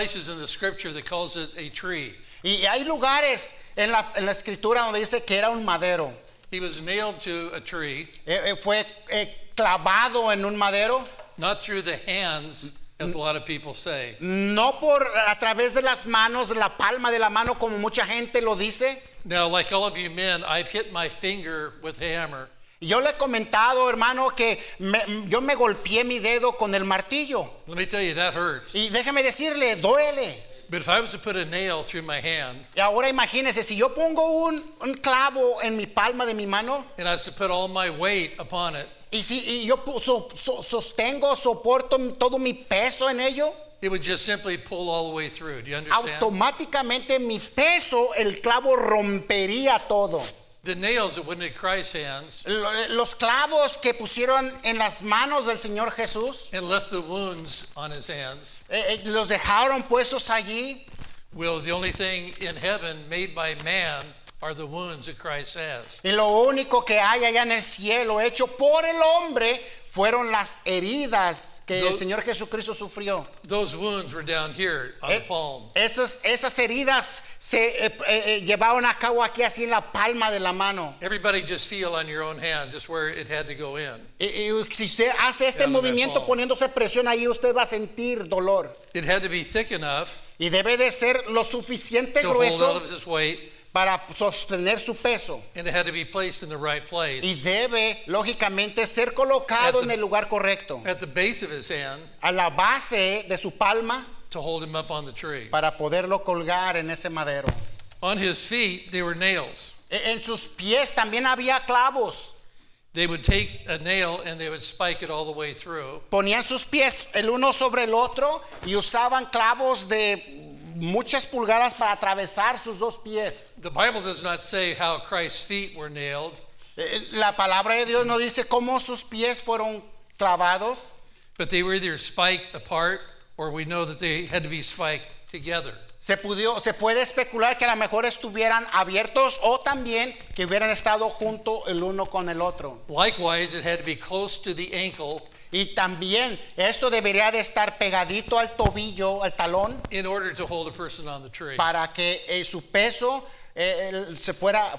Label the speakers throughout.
Speaker 1: places in the scripture that calls it a tree.
Speaker 2: Y hay lugares en la escritura donde dice que era un madero.
Speaker 1: He was nailed to a tree,
Speaker 2: Fue clavado en un madero.
Speaker 1: not through the hands, as a lot of people say.
Speaker 2: No por a través de las manos, la palma de la mano, como mucha gente lo dice.
Speaker 1: Now, like all of you men, I've hit my finger with a hammer.
Speaker 2: Yo le he comentado, hermano, que yo me golpeé mi dedo con el martillo.
Speaker 1: Let me tell you, that hurts.
Speaker 2: Y déjeme decirle, duele.
Speaker 1: But if I was to put a nail through my hand,
Speaker 2: Y ahora imagínese, si yo pongo un clavo en mi palma de mi mano,
Speaker 1: and I was to put all my weight upon it,
Speaker 2: y yo soporto todo mi peso en ello,
Speaker 1: it would just simply pull all the way through. Do you understand?
Speaker 2: automáticamente mi peso, el clavo rompería todo.
Speaker 1: The nails that went into Christ's hands
Speaker 2: Los clavos que pusieron en las manos del Señor Jesús,
Speaker 1: and left the wounds on his hands.
Speaker 2: los dejaron puestos allí.
Speaker 1: Well, the only thing in heaven made by man are the wounds that Christ has.
Speaker 2: Y lo único que hay allá en el cielo hecho por el hombre fueron las heridas que el Señor Jesucristo sufrió.
Speaker 1: Those wounds were down here on the palm.
Speaker 2: Esas heridas se llevaron a cabo aquí así en la palma de la mano.
Speaker 1: Everybody just feel on your own hand just where it had to go in.
Speaker 2: Y si usted hace este
Speaker 1: Down in that
Speaker 2: movimiento
Speaker 1: palm.
Speaker 2: poniéndose presión ahí, usted va a sentir dolor.
Speaker 1: It had to be thick enough
Speaker 2: Y debe de ser lo suficiente
Speaker 1: to hold all
Speaker 2: grueso
Speaker 1: of his weight,
Speaker 2: para sostener su peso.
Speaker 1: and it had to be placed in the right
Speaker 2: Y
Speaker 1: place.
Speaker 2: debe, lógicamente, ser colocado
Speaker 1: At the-
Speaker 2: en el lugar correcto.
Speaker 1: At the base of his hand
Speaker 2: A la base de su palma
Speaker 1: to hold him up on the tree.
Speaker 2: para poderlo colgar en ese madero.
Speaker 1: On his feet, they were nails.
Speaker 2: En sus pies también había clavos.
Speaker 1: They would take a nail and they would spike it all the way through.
Speaker 2: Ponían sus pies el uno sobre el otro y usaban clavos de muchas pulgadas para atravesar sus dos pies.
Speaker 1: The Bible does not say how Christ's feet were nailed,
Speaker 2: La palabra de Dios no dice cómo sus pies fueron clavados,
Speaker 1: but they were either spiked apart or we know that they had to be spiked together.
Speaker 2: se puede especular que a lo mejor estuvieran abiertos o también que hubieran estado junto el uno con el otro.
Speaker 1: Likewise, it had to be close to the ankle
Speaker 2: Y también esto debería de estar pegadito al tobillo, al talón,
Speaker 1: in order to hold a person on the tree.
Speaker 2: para que su peso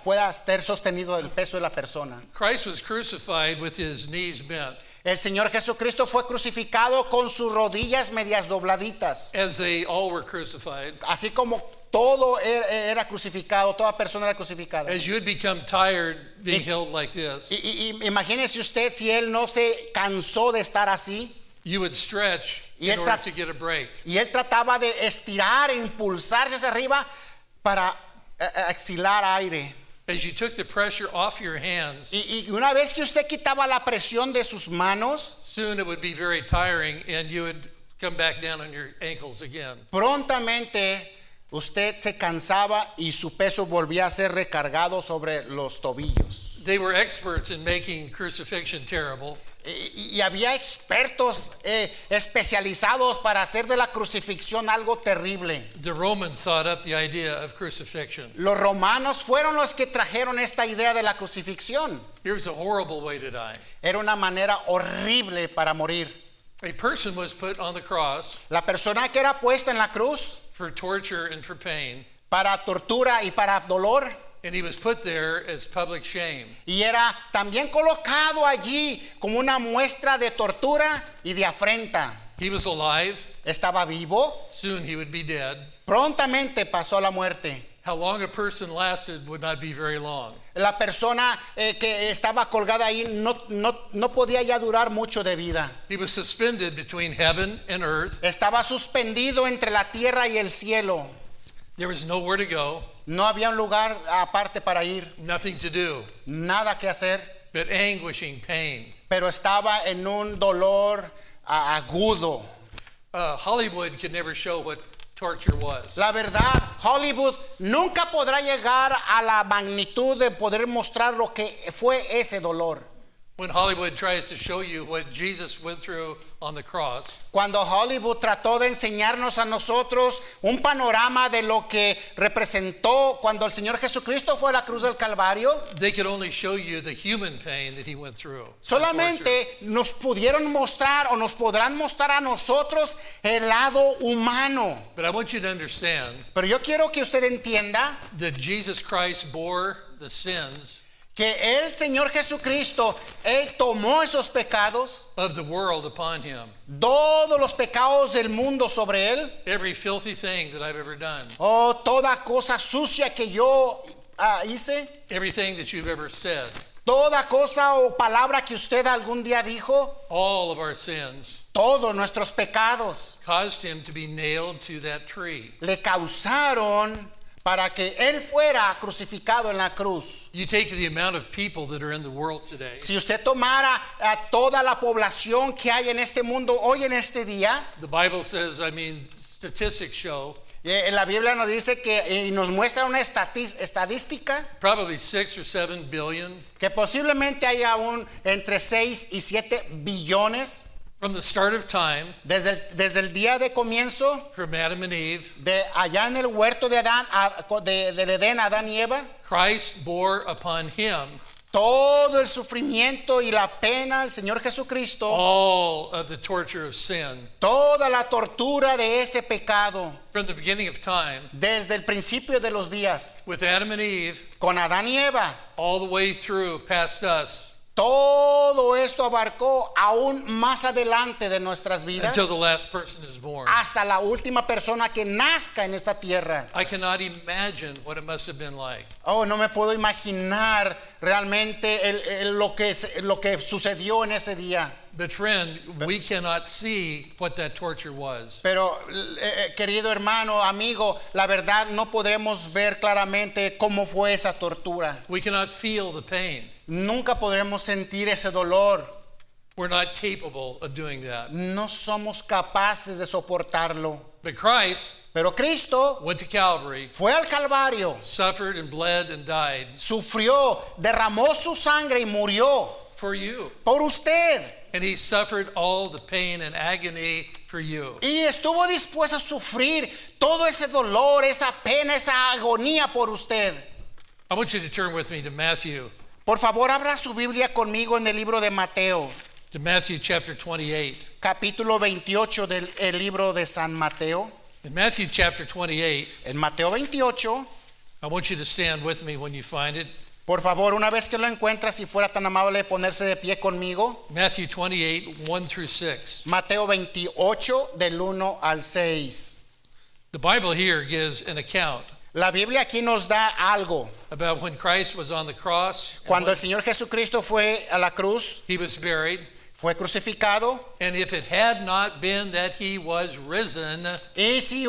Speaker 2: pueda ser sostenido el peso de la persona.
Speaker 1: Christ was crucified with his knees bent,
Speaker 2: El Señor Jesucristo fue crucificado con sus rodillas medias dobladitas,
Speaker 1: as they all were crucified.
Speaker 2: así como todo era crucificado, toda persona era crucificada.
Speaker 1: As you had become tired being held like this,
Speaker 2: Y imagínese usted si él no se cansó de estar así,
Speaker 1: you would stretch
Speaker 2: Y
Speaker 1: in
Speaker 2: él
Speaker 1: order
Speaker 2: tra-
Speaker 1: to get a break.
Speaker 2: y él trataba de estirar e impulsarse hacia arriba para exhalar aire.
Speaker 1: As you took the pressure off your hands,
Speaker 2: Y una vez que usted quitaba la presión de sus manos,
Speaker 1: soon it would be very tiring and you would come back down on your ankles again.
Speaker 2: prontamente usted se cansaba y su peso volvía a ser recargado sobre los tobillos.
Speaker 1: They were experts in making crucifixion terrible.
Speaker 2: Y había expertos especializados para hacer de la crucifixión algo terrible.
Speaker 1: The Romans thought up the idea of crucifixion.
Speaker 2: Los romanos fueron los que trajeron esta idea de la crucifixión.
Speaker 1: Here's a horrible way to die.
Speaker 2: Era una manera horrible para morir.
Speaker 1: A person was put on the cross
Speaker 2: La persona que era puesta en la cruz
Speaker 1: for torture and for pain,
Speaker 2: para tortura y para dolor,
Speaker 1: and he was put there as public shame.
Speaker 2: y era también colocado allí como una muestra de tortura y de afrenta.
Speaker 1: He was alive,
Speaker 2: Estaba vivo,
Speaker 1: soon he would be dead.
Speaker 2: prontamente pasó a la muerte.
Speaker 1: How long a person lasted would not be very long.
Speaker 2: La persona que estaba colgada ahí no podía ya durar mucho de vida.
Speaker 1: He was suspended between heaven and earth.
Speaker 2: Estaba suspendido entre la tierra y el cielo.
Speaker 1: There was nowhere to go,
Speaker 2: No había un lugar aparte para ir,
Speaker 1: nothing to do,
Speaker 2: nada que hacer,
Speaker 1: but anguishing pain.
Speaker 2: pero estaba en un dolor agudo.
Speaker 1: Hollywood could never show what torture was.
Speaker 2: La verdad, Hollywood nunca podrá llegar a la magnitud de poder mostrar lo que fue ese dolor.
Speaker 1: When Hollywood tries to show you what Jesus went through on the cross,
Speaker 2: Cuando Hollywood trató de enseñarnos a nosotros un panorama de lo que representó cuando el Señor Jesucristo fue a la cruz del Calvario,
Speaker 1: they could only show you the human pain that he went through.
Speaker 2: solamente nos pudieron mostrar o nos podrán mostrar a nosotros el lado humano.
Speaker 1: But I want you to understand
Speaker 2: Pero yo quiero que usted entienda
Speaker 1: that Jesus Christ bore the sins
Speaker 2: que el Señor Jesucristo, Él tomó esos pecados,
Speaker 1: of the world upon him.
Speaker 2: todos los pecados del mundo sobre Él,
Speaker 1: Every filthy thing that I've ever done,
Speaker 2: toda cosa sucia que yo hice,
Speaker 1: everything that you've ever said,
Speaker 2: toda cosa o palabra que usted algún día dijo,
Speaker 1: all of our sins
Speaker 2: todos nuestros pecados
Speaker 1: caused him to be nailed to that tree.
Speaker 2: le causaron para que Él fuera crucificado en la cruz.
Speaker 1: You take the amount of people that are in the world today,
Speaker 2: Si usted tomara a toda la población que hay en este mundo hoy en este día,
Speaker 1: the Bible says, statistics show
Speaker 2: la Biblia nos dice que y nos muestra una estadística
Speaker 1: probably 6 or 7 billion
Speaker 2: que posiblemente haya entre 6 y 7 billones
Speaker 1: from the start of time,
Speaker 2: desde el día de comienzo
Speaker 1: from Adam and Eve.
Speaker 2: de allá en el huerto de Adán, del Edén, Adán y Eva.
Speaker 1: Christ bore upon him
Speaker 2: Todo el sufrimiento y la pena del Señor Jesucristo,
Speaker 1: all of the torture of sin.
Speaker 2: toda la tortura de ese pecado,
Speaker 1: From the beginning of time,
Speaker 2: desde el principio de los días,
Speaker 1: with Adam and Eve,
Speaker 2: con Adán y Eva,
Speaker 1: all the way through past us,
Speaker 2: todo esto abarcó aún más adelante de nuestras vidas,
Speaker 1: until the last person is born.
Speaker 2: hasta la última persona que nazca en esta tierra.
Speaker 1: I cannot imagine what it must have been like.
Speaker 2: No me puedo imaginar realmente lo que sucedió en ese día.
Speaker 1: But friend, we cannot see what that torture was.
Speaker 2: Pero querido hermano, amigo, la verdad no podremos ver claramente cómo fue esa tortura.
Speaker 1: We cannot feel the pain.
Speaker 2: Nunca podremos sentir ese dolor.
Speaker 1: We're not capable of doing that.
Speaker 2: No somos capaces de soportarlo.
Speaker 1: But Christ
Speaker 2: Pero Cristo
Speaker 1: went to Calvary,
Speaker 2: fue al Calvario,
Speaker 1: suffered and bled and died
Speaker 2: sufrió, derramó su sangre y murió
Speaker 1: for you.
Speaker 2: por usted.
Speaker 1: And he suffered all the pain and agony for you.
Speaker 2: Y estuvo dispuesto a sufrir todo ese dolor, esa pena, esa agonía por usted.
Speaker 1: I want you to turn with me to Matthew
Speaker 2: Por favor, abra su Biblia conmigo en el libro de Mateo,
Speaker 1: chapter 28.
Speaker 2: capítulo 28 del el libro de San Mateo.
Speaker 1: In Matthew chapter 28,
Speaker 2: En Mateo 28,
Speaker 1: I want you to stand with me when you find it.
Speaker 2: por favor, una vez que lo encuentra, si fuera tan amable de ponerse de pie conmigo.
Speaker 1: Matthew 28, 1 through 6.
Speaker 2: Mateo 28 del 1 al 6.
Speaker 1: The Bible here gives an account
Speaker 2: La Biblia aquí nos da algo.
Speaker 1: about when Christ was on the cross, and
Speaker 2: Cuando
Speaker 1: when
Speaker 2: el Señor Jesucristo fue a la cruz,
Speaker 1: he was buried,
Speaker 2: fue crucificado,
Speaker 1: and if it had not been that he was risen,
Speaker 2: y si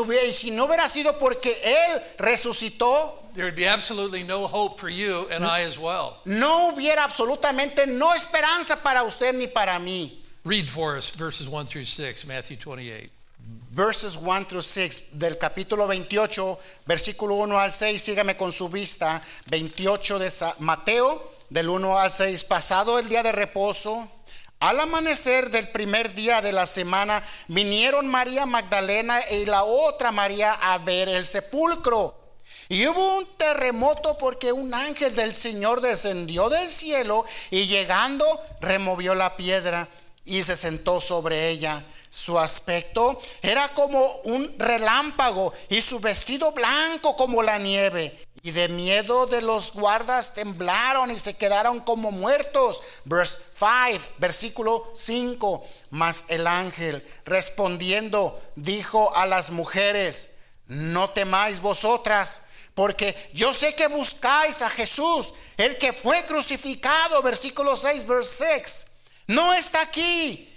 Speaker 2: no hubiera sido porque Él resucitó,
Speaker 1: there would be absolutely no hope for you and I as well.
Speaker 2: no hubiera absolutamente no esperanza para usted ni para mí.
Speaker 1: Read for us verses 1 through 6, Matthew 28.
Speaker 2: Verses 1 through 6 del capítulo 28, versículo 1 al 6, sígame con su vista. 28 de Mateo, del 1 al 6. Pasado el día de reposo, al amanecer del primer día de la semana, vinieron María Magdalena y la otra María a ver el sepulcro. Y hubo un terremoto porque un ángel del Señor descendió del cielo y llegando removió la piedra y se sentó sobre ella. Su aspecto era como un relámpago y su vestido blanco como la nieve. Y de miedo de los guardas temblaron y se quedaron como muertos. Verse 5, versículo 5. Mas el ángel respondiendo dijo a las mujeres: no temáis vosotras, porque yo sé que buscáis a Jesús, el que fue crucificado. Versículo 6, verse 6. No está aquí,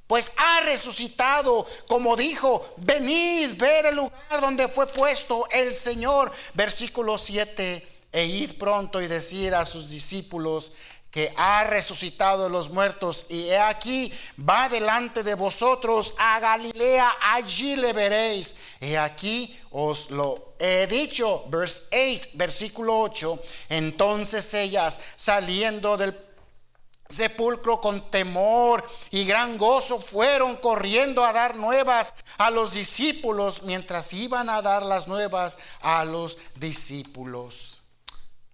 Speaker 2: pues ha resucitado, como dijo. Venid, ver el lugar donde fue puesto el Señor. Versículo 7. E id pronto y decir a sus discípulos que ha resucitado de los muertos, y he aquí va delante de vosotros a Galilea, allí le veréis. He aquí os lo he dicho. Verse 8, versículo 8. Entonces ellas, saliendo del sepulcro con temor y gran gozo fueron corriendo a dar nuevas a los discípulos mientras iban a dar las nuevas a los discípulos.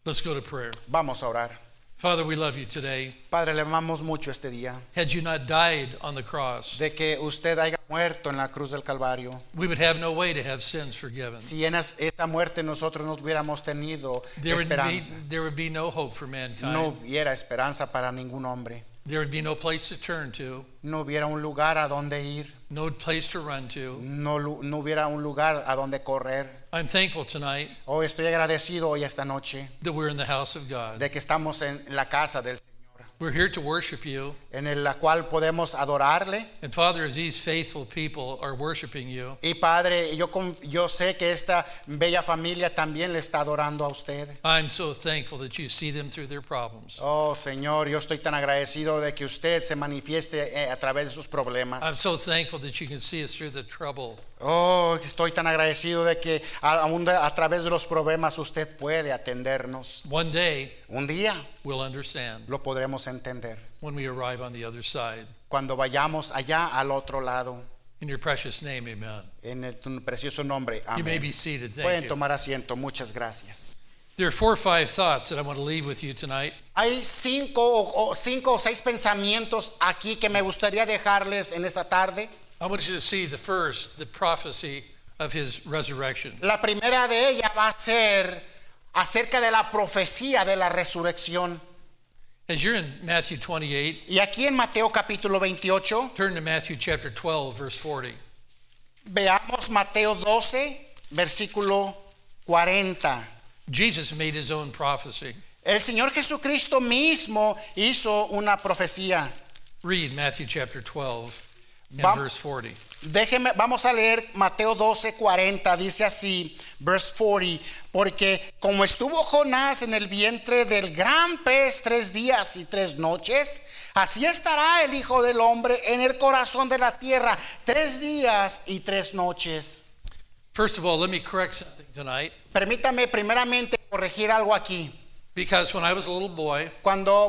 Speaker 1: Let's go to prayer.
Speaker 2: Vamos a orar.
Speaker 1: Father, we love you today.
Speaker 2: Padre, le amamos mucho este día.
Speaker 1: Had you not died on the cross,
Speaker 2: De que usted haya muerto en la cruz del Calvario.
Speaker 1: we would have no way to have sins forgiven.
Speaker 2: Si en esta muerte nosotros no hubiéramos tenido esperanza,
Speaker 1: There would be no hope for
Speaker 2: no
Speaker 1: mankind.
Speaker 2: hubiera esperanza para ningún hombre.
Speaker 1: There would be no place to turn to,
Speaker 2: No hubiera un lugar a donde ir.
Speaker 1: no place to run to.
Speaker 2: No hubiera un lugar a donde correr.
Speaker 1: I'm thankful tonight
Speaker 2: Hoy estoy agradecido hoy esta noche
Speaker 1: that we're in the house of God.
Speaker 2: de que estamos en la casa del Señor,
Speaker 1: We're here to worship you.
Speaker 2: en la cual podemos adorarle.
Speaker 1: And Father, as these faithful people are worshiping you,
Speaker 2: Y Padre, yo sé que esta bella familia también le está adorando a usted.
Speaker 1: I'm so thankful that you see them through their problems.
Speaker 2: Oh Señor, yo estoy tan agradecido de que usted se manifieste a través de sus
Speaker 1: I'm
Speaker 2: problemas.
Speaker 1: so thankful that you can see us through the trouble.
Speaker 2: Oh, estoy tan agradecido de que aún a través de los problemas usted puede atendernos.
Speaker 1: One day,
Speaker 2: Un día
Speaker 1: we'll understand
Speaker 2: lo podremos entender
Speaker 1: when we arrive on the other side.
Speaker 2: cuando vayamos allá al otro lado.
Speaker 1: In your precious name, amen.
Speaker 2: En tu precioso nombre.
Speaker 1: You may
Speaker 2: Amén.
Speaker 1: be seated. Thank
Speaker 2: Pueden
Speaker 1: you.
Speaker 2: tomar asiento. Muchas gracias.
Speaker 1: There are 4 or 5 thoughts that I want to leave with you tonight.
Speaker 2: Hay cinco o 6 pensamientos aquí que me gustaría dejarles en esta tarde.
Speaker 1: I want you to see the first, the prophecy of his resurrection.
Speaker 2: La primera de ellas va a ser acerca de la profecía de la resurrección.
Speaker 1: As you're in Matthew 28,
Speaker 2: Y aquí en Mateo capítulo 28,
Speaker 1: turn to Matthew chapter 12, verse 40.
Speaker 2: veamos Mateo 12, versículo 40.
Speaker 1: Jesus made his own prophecy.
Speaker 2: El Señor Jesucristo mismo hizo una profecía.
Speaker 1: Read Matthew chapter 12 and
Speaker 2: Va-
Speaker 1: verse 40.
Speaker 2: Vamos a leer Mateo 12, 40, dice así, verse 40, porque como estuvo Jonás en el vientre del gran pez 3 días y 3 noches, así estará el Hijo del Hombre en el corazón de la tierra 3 días y 3 noches.
Speaker 1: First of all, let me correct something tonight.
Speaker 2: Permítame primeramente corregir algo aquí,
Speaker 1: Because when I was a little boy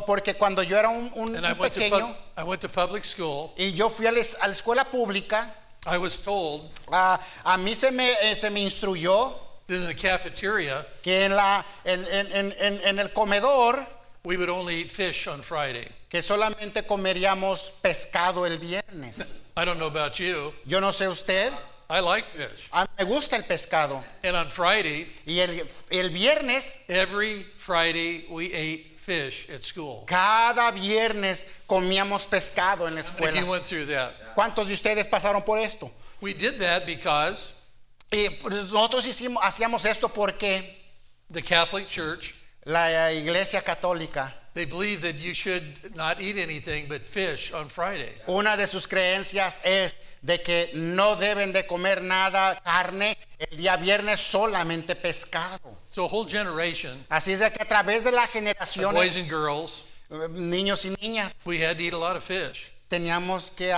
Speaker 2: porque cuando yo era un
Speaker 1: and I
Speaker 2: pequeño
Speaker 1: went to public school,
Speaker 2: y yo fui a la escuela pública,
Speaker 1: I was told
Speaker 2: a mí se me instruyó
Speaker 1: that in the cafeteria
Speaker 2: que en el comedor
Speaker 1: we would only eat fish on Friday.
Speaker 2: que solamente comeríamos pescado el viernes.
Speaker 1: I don't know about you.
Speaker 2: Yo no sé usted,
Speaker 1: I like fish.
Speaker 2: a mí me gusta el pescado.
Speaker 1: And on Friday,
Speaker 2: Y el viernes,
Speaker 1: every Friday we ate fish at school.
Speaker 2: cada viernes comíamos pescado en la
Speaker 1: If you
Speaker 2: escuela.
Speaker 1: went through that.
Speaker 2: ¿Cuántos de ustedes pasaron por esto?
Speaker 1: We did that because
Speaker 2: Y nosotros hacíamos esto porque
Speaker 1: the Catholic Church,
Speaker 2: la Iglesia Católica,
Speaker 1: they believe that you should not eat anything but fish on Friday.
Speaker 2: una de sus creencias es de que no deben de comer nada carne el día viernes, solamente pescado.
Speaker 1: So a whole generation
Speaker 2: Así es de que a través de las
Speaker 1: of boys
Speaker 2: generaciones,
Speaker 1: and girls,
Speaker 2: niños y niñas,
Speaker 1: we had to eat a lot of fish.
Speaker 2: teníamos que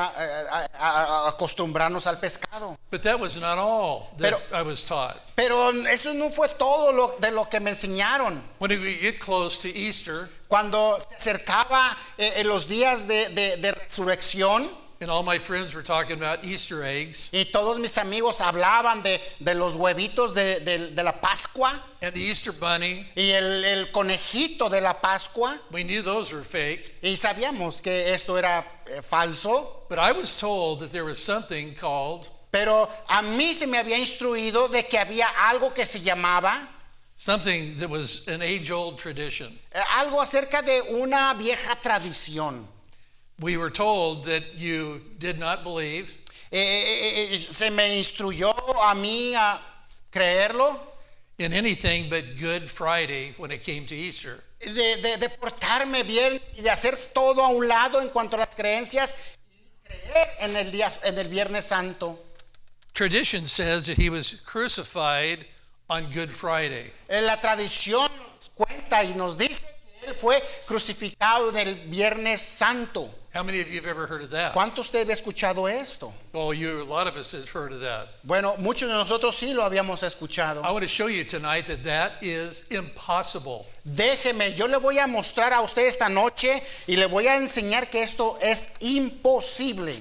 Speaker 2: acostumbrarnos al pescado.
Speaker 1: But that was not all that
Speaker 2: Pero-
Speaker 1: I was taught.
Speaker 2: Pero eso no fue todo de lo que me enseñaron.
Speaker 1: When we get close to Easter,
Speaker 2: Cuando se acercaba en los días de resurrección,
Speaker 1: and all my friends were talking about Easter eggs
Speaker 2: y todos mis amigos hablaban de los huevitos de la Pascua
Speaker 1: and the Easter bunny,
Speaker 2: y el conejito de la Pascua,
Speaker 1: we knew those were fake.
Speaker 2: y sabíamos que esto era falso.
Speaker 1: But I was told that there was something called,
Speaker 2: Pero a mí se me había instruido de que había algo que se llamaba,
Speaker 1: something that was an age-old tradition.
Speaker 2: algo acerca de una vieja tradición.
Speaker 1: We were told that you did not believe
Speaker 2: Se me instruyó a mí a creerlo,
Speaker 1: in anything but Good Friday when it came to Easter.
Speaker 2: de portarme bien y de hacer todo a un lado en cuanto a las creencias y creer en el Viernes Santo.
Speaker 1: Tradition says that he was crucified on Good Friday.
Speaker 2: La tradición nos cuenta y nos dice que él fue crucificado del Viernes Santo.
Speaker 1: How many of you have ever heard of that?
Speaker 2: ¿Cuánto usted ha escuchado esto?
Speaker 1: Oh, a lot of us have heard of that.
Speaker 2: Bueno, muchos de nosotros sí lo habíamos escuchado.
Speaker 1: I want to show you tonight that that is impossible.
Speaker 2: Déjeme, yo le voy a mostrar a usted esta noche y le voy a enseñar que esto es imposible.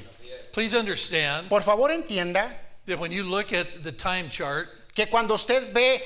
Speaker 1: Please understand
Speaker 2: Por favor, entienda
Speaker 1: that when you look at the time chart,
Speaker 2: que cuando usted ve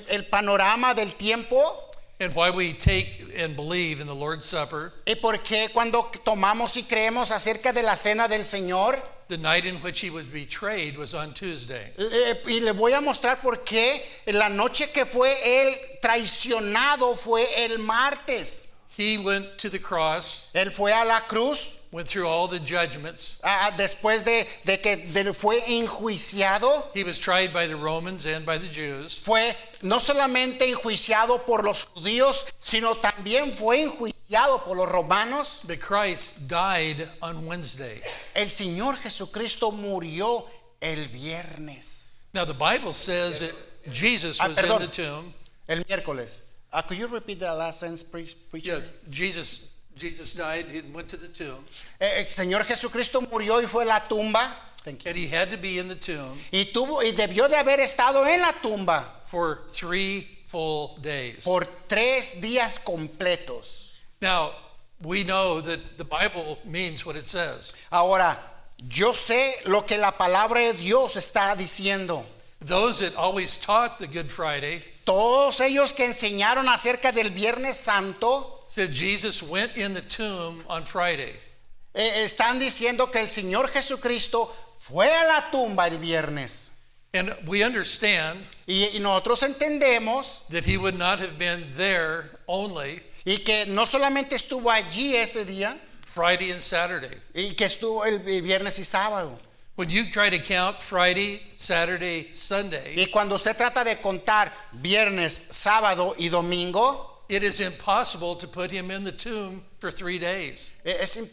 Speaker 2: el panorama del tiempo
Speaker 1: and why we take and believe in the Lord's Supper,
Speaker 2: y por qué cuando tomamos y creemos acerca de la cena del Señor,
Speaker 1: the night in which he was betrayed was on Tuesday.
Speaker 2: y le voy a mostrar por qué la noche que fue él traicionado fue el martes.
Speaker 1: He went to the cross,
Speaker 2: Él fue a la cruz
Speaker 1: went through all the judgments.
Speaker 2: después de que fue enjuiciado.
Speaker 1: He was tried by the Romans and by the Jews.
Speaker 2: Fue no solamente enjuiciado por los judíos, sino también fue enjuiciado por los romanos.
Speaker 1: But Christ died on Wednesday.
Speaker 2: El Señor Jesucristo murió el viernes.
Speaker 1: Now the Bible says that Jesus was in the tomb.
Speaker 2: El miércoles. Could you repeat the last sentence, preacher?
Speaker 1: Yes, Jesus died and went to the tomb.
Speaker 2: El Señor Jesucristo murió y fue a la tumba. Thank you.
Speaker 1: And he had to be in the tomb
Speaker 2: Y debió de haber estado en la tumba
Speaker 1: for 3 full days.
Speaker 2: por 3 días completos.
Speaker 1: Now, we know that the Bible means what it says.
Speaker 2: Ahora, yo sé lo que la palabra de Dios está diciendo.
Speaker 1: Those that always taught the Good Friday
Speaker 2: Todos ellos que enseñaron acerca del Viernes Santo
Speaker 1: said Jesus went in the tomb on Friday.
Speaker 2: Están diciendo que el Señor Jesucristo fue a la tumba el viernes.
Speaker 1: And we understand
Speaker 2: Y nosotros entendemos
Speaker 1: that he would not have been there only
Speaker 2: y que no solamente estuvo allí ese día,
Speaker 1: Friday and Saturday.
Speaker 2: y que estuvo el viernes y sábado.
Speaker 1: When you try to count Friday, Saturday, Sunday,
Speaker 2: Y cuando usted trata de contar viernes, sábado y domingo,
Speaker 1: it is impossible to put him in the tomb for 3 days.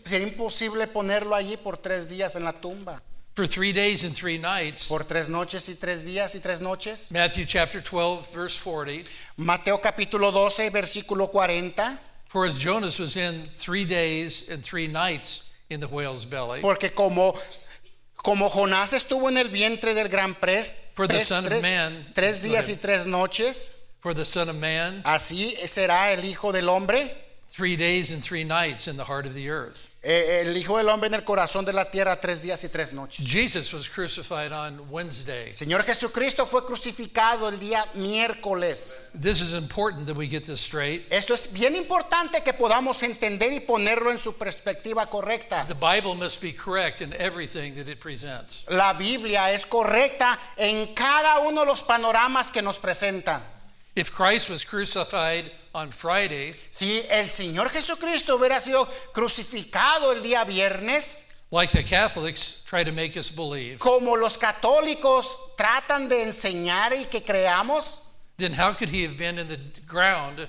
Speaker 2: sería imposible ponerlo allí por 3 días en la tumba.
Speaker 1: For 3 days and 3 nights.
Speaker 2: Por 3 noches y 3 días y 3 noches.
Speaker 1: Matthew chapter 12, verse 40.
Speaker 2: Mateo capítulo 12, versículo 40.
Speaker 1: For as Jonas was in 3 days and 3 nights in the whale's belly,
Speaker 2: Porque como Jonás estuvo en el vientre del gran pez
Speaker 1: For the Son of Man.
Speaker 2: 3 días
Speaker 1: Go
Speaker 2: y 3 noches,
Speaker 1: for the Son of Man,
Speaker 2: así será el Hijo del Hombre,
Speaker 1: 3 days and 3 nights in the heart of the earth.
Speaker 2: el Hijo del Hombre en el corazón de la tierra 3 días y 3 noches.
Speaker 1: Jesus was crucified on Wednesday.
Speaker 2: Señor Jesucristo fue crucificado el día miércoles.
Speaker 1: This is important that we get this straight.
Speaker 2: Esto es bien importante que podamos entender y ponerlo en su perspectiva correcta.
Speaker 1: The Bible must be correct in everything that it presents.
Speaker 2: La Biblia es correcta en cada uno de los panoramas que nos presenta.
Speaker 1: If Christ was crucified on Friday,
Speaker 2: Si el Señor Jesucristo hubiera sido crucificado el día viernes,
Speaker 1: like the Catholics try to make us believe,
Speaker 2: como los católicos tratan de enseñar y que creamos,
Speaker 1: then how could he have been in the ground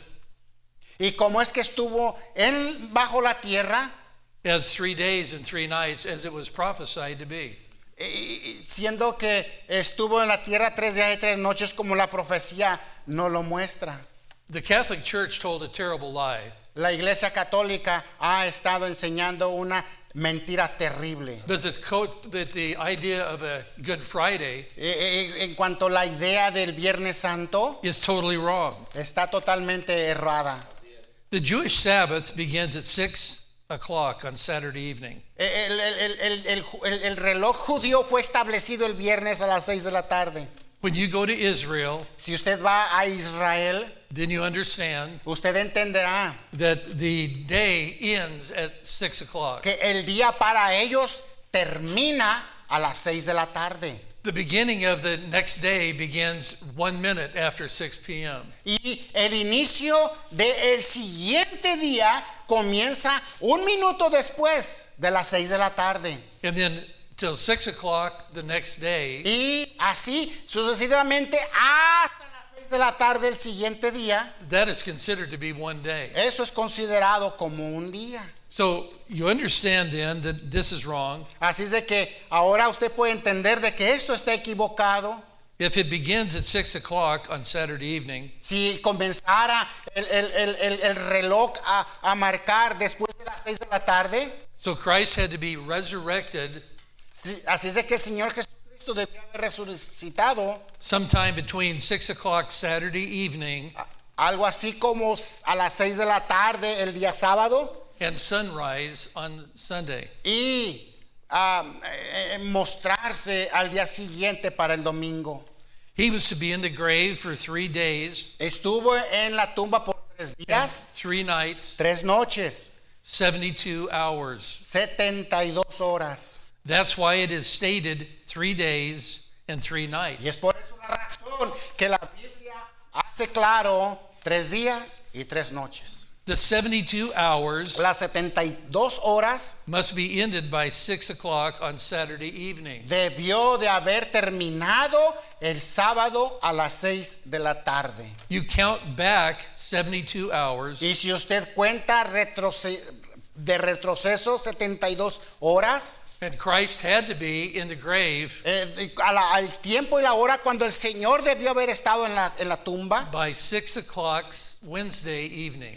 Speaker 2: y cómo es que estuvo bajo la tierra,
Speaker 1: as 3 days and 3 nights as it was prophesied to be?
Speaker 2: siendo que estuvo en la tierra 3 días y 3 noches como la profecía no lo muestra?
Speaker 1: The Catholic Church told a terrible lie.
Speaker 2: La Iglesia Católica ha estado enseñando una mentira terrible.
Speaker 1: But the idea of a Good Friday
Speaker 2: En cuanto a la idea del Viernes Santo,
Speaker 1: is totally wrong.
Speaker 2: está totalmente errada.
Speaker 1: The Jewish Sabbath begins at 6 o'clock on Saturday evening.
Speaker 2: El reloj judío fue establecido el viernes a las 6 de la tarde.
Speaker 1: When you go to Israel,
Speaker 2: Si usted va a Israel,
Speaker 1: then you understand
Speaker 2: usted entenderá
Speaker 1: that the day ends at 6 o'clock.
Speaker 2: que el día para ellos termina a las 6 de la tarde.
Speaker 1: The beginning of the next day begins 1 minute after 6 p.m.
Speaker 2: Y el inicio del siguiente día comienza 1 minuto después de las 6 de la tarde.
Speaker 1: And then till 6 o'clock the next day,
Speaker 2: Y así sucesivamente hasta las 6 de la tarde el siguiente día.
Speaker 1: that is considered to be 1 day.
Speaker 2: Eso es considerado como un día.
Speaker 1: So you understand then that this is wrong.
Speaker 2: Así es de que ahora usted puede entender de que esto está equivocado.
Speaker 1: If it begins at 6 o'clock on Saturday evening,
Speaker 2: Si comenzara el reloj a marcar después de 6 de la tarde.
Speaker 1: So Christ had to be resurrected
Speaker 2: Sí, así es de que el Señor Jesucristo debía haber resucitado
Speaker 1: sometime between 6 o'clock Saturday evening
Speaker 2: algo así como a las 6 de la tarde el día sábado
Speaker 1: and sunrise on Sunday.
Speaker 2: y mostrarse al día siguiente para el domingo.
Speaker 1: He was to be in the grave for 3 days,
Speaker 2: Estuvo en la tumba por 3 días,
Speaker 1: 3 nights,
Speaker 2: 3 noches,
Speaker 1: 72 hours.
Speaker 2: 72 horas.
Speaker 1: That's why it is stated 3 days and 3
Speaker 2: Y es
Speaker 1: nights.
Speaker 2: por eso la razón que la Biblia hace claro 3 días y 3 noches.
Speaker 1: The 72 hours
Speaker 2: Las 72 horas
Speaker 1: must be ended by 6 o'clock on Saturday evening.
Speaker 2: debió de haber terminado el sábado a las 6 de la tarde.
Speaker 1: You count back 72 hours,
Speaker 2: Y si usted cuenta de retroceso 72 horas,
Speaker 1: and Christ had to be in the grave
Speaker 2: al tiempo y la hora cuando el Señor debió haber estado en la tumba,
Speaker 1: by 6 o'clock Wednesday evening.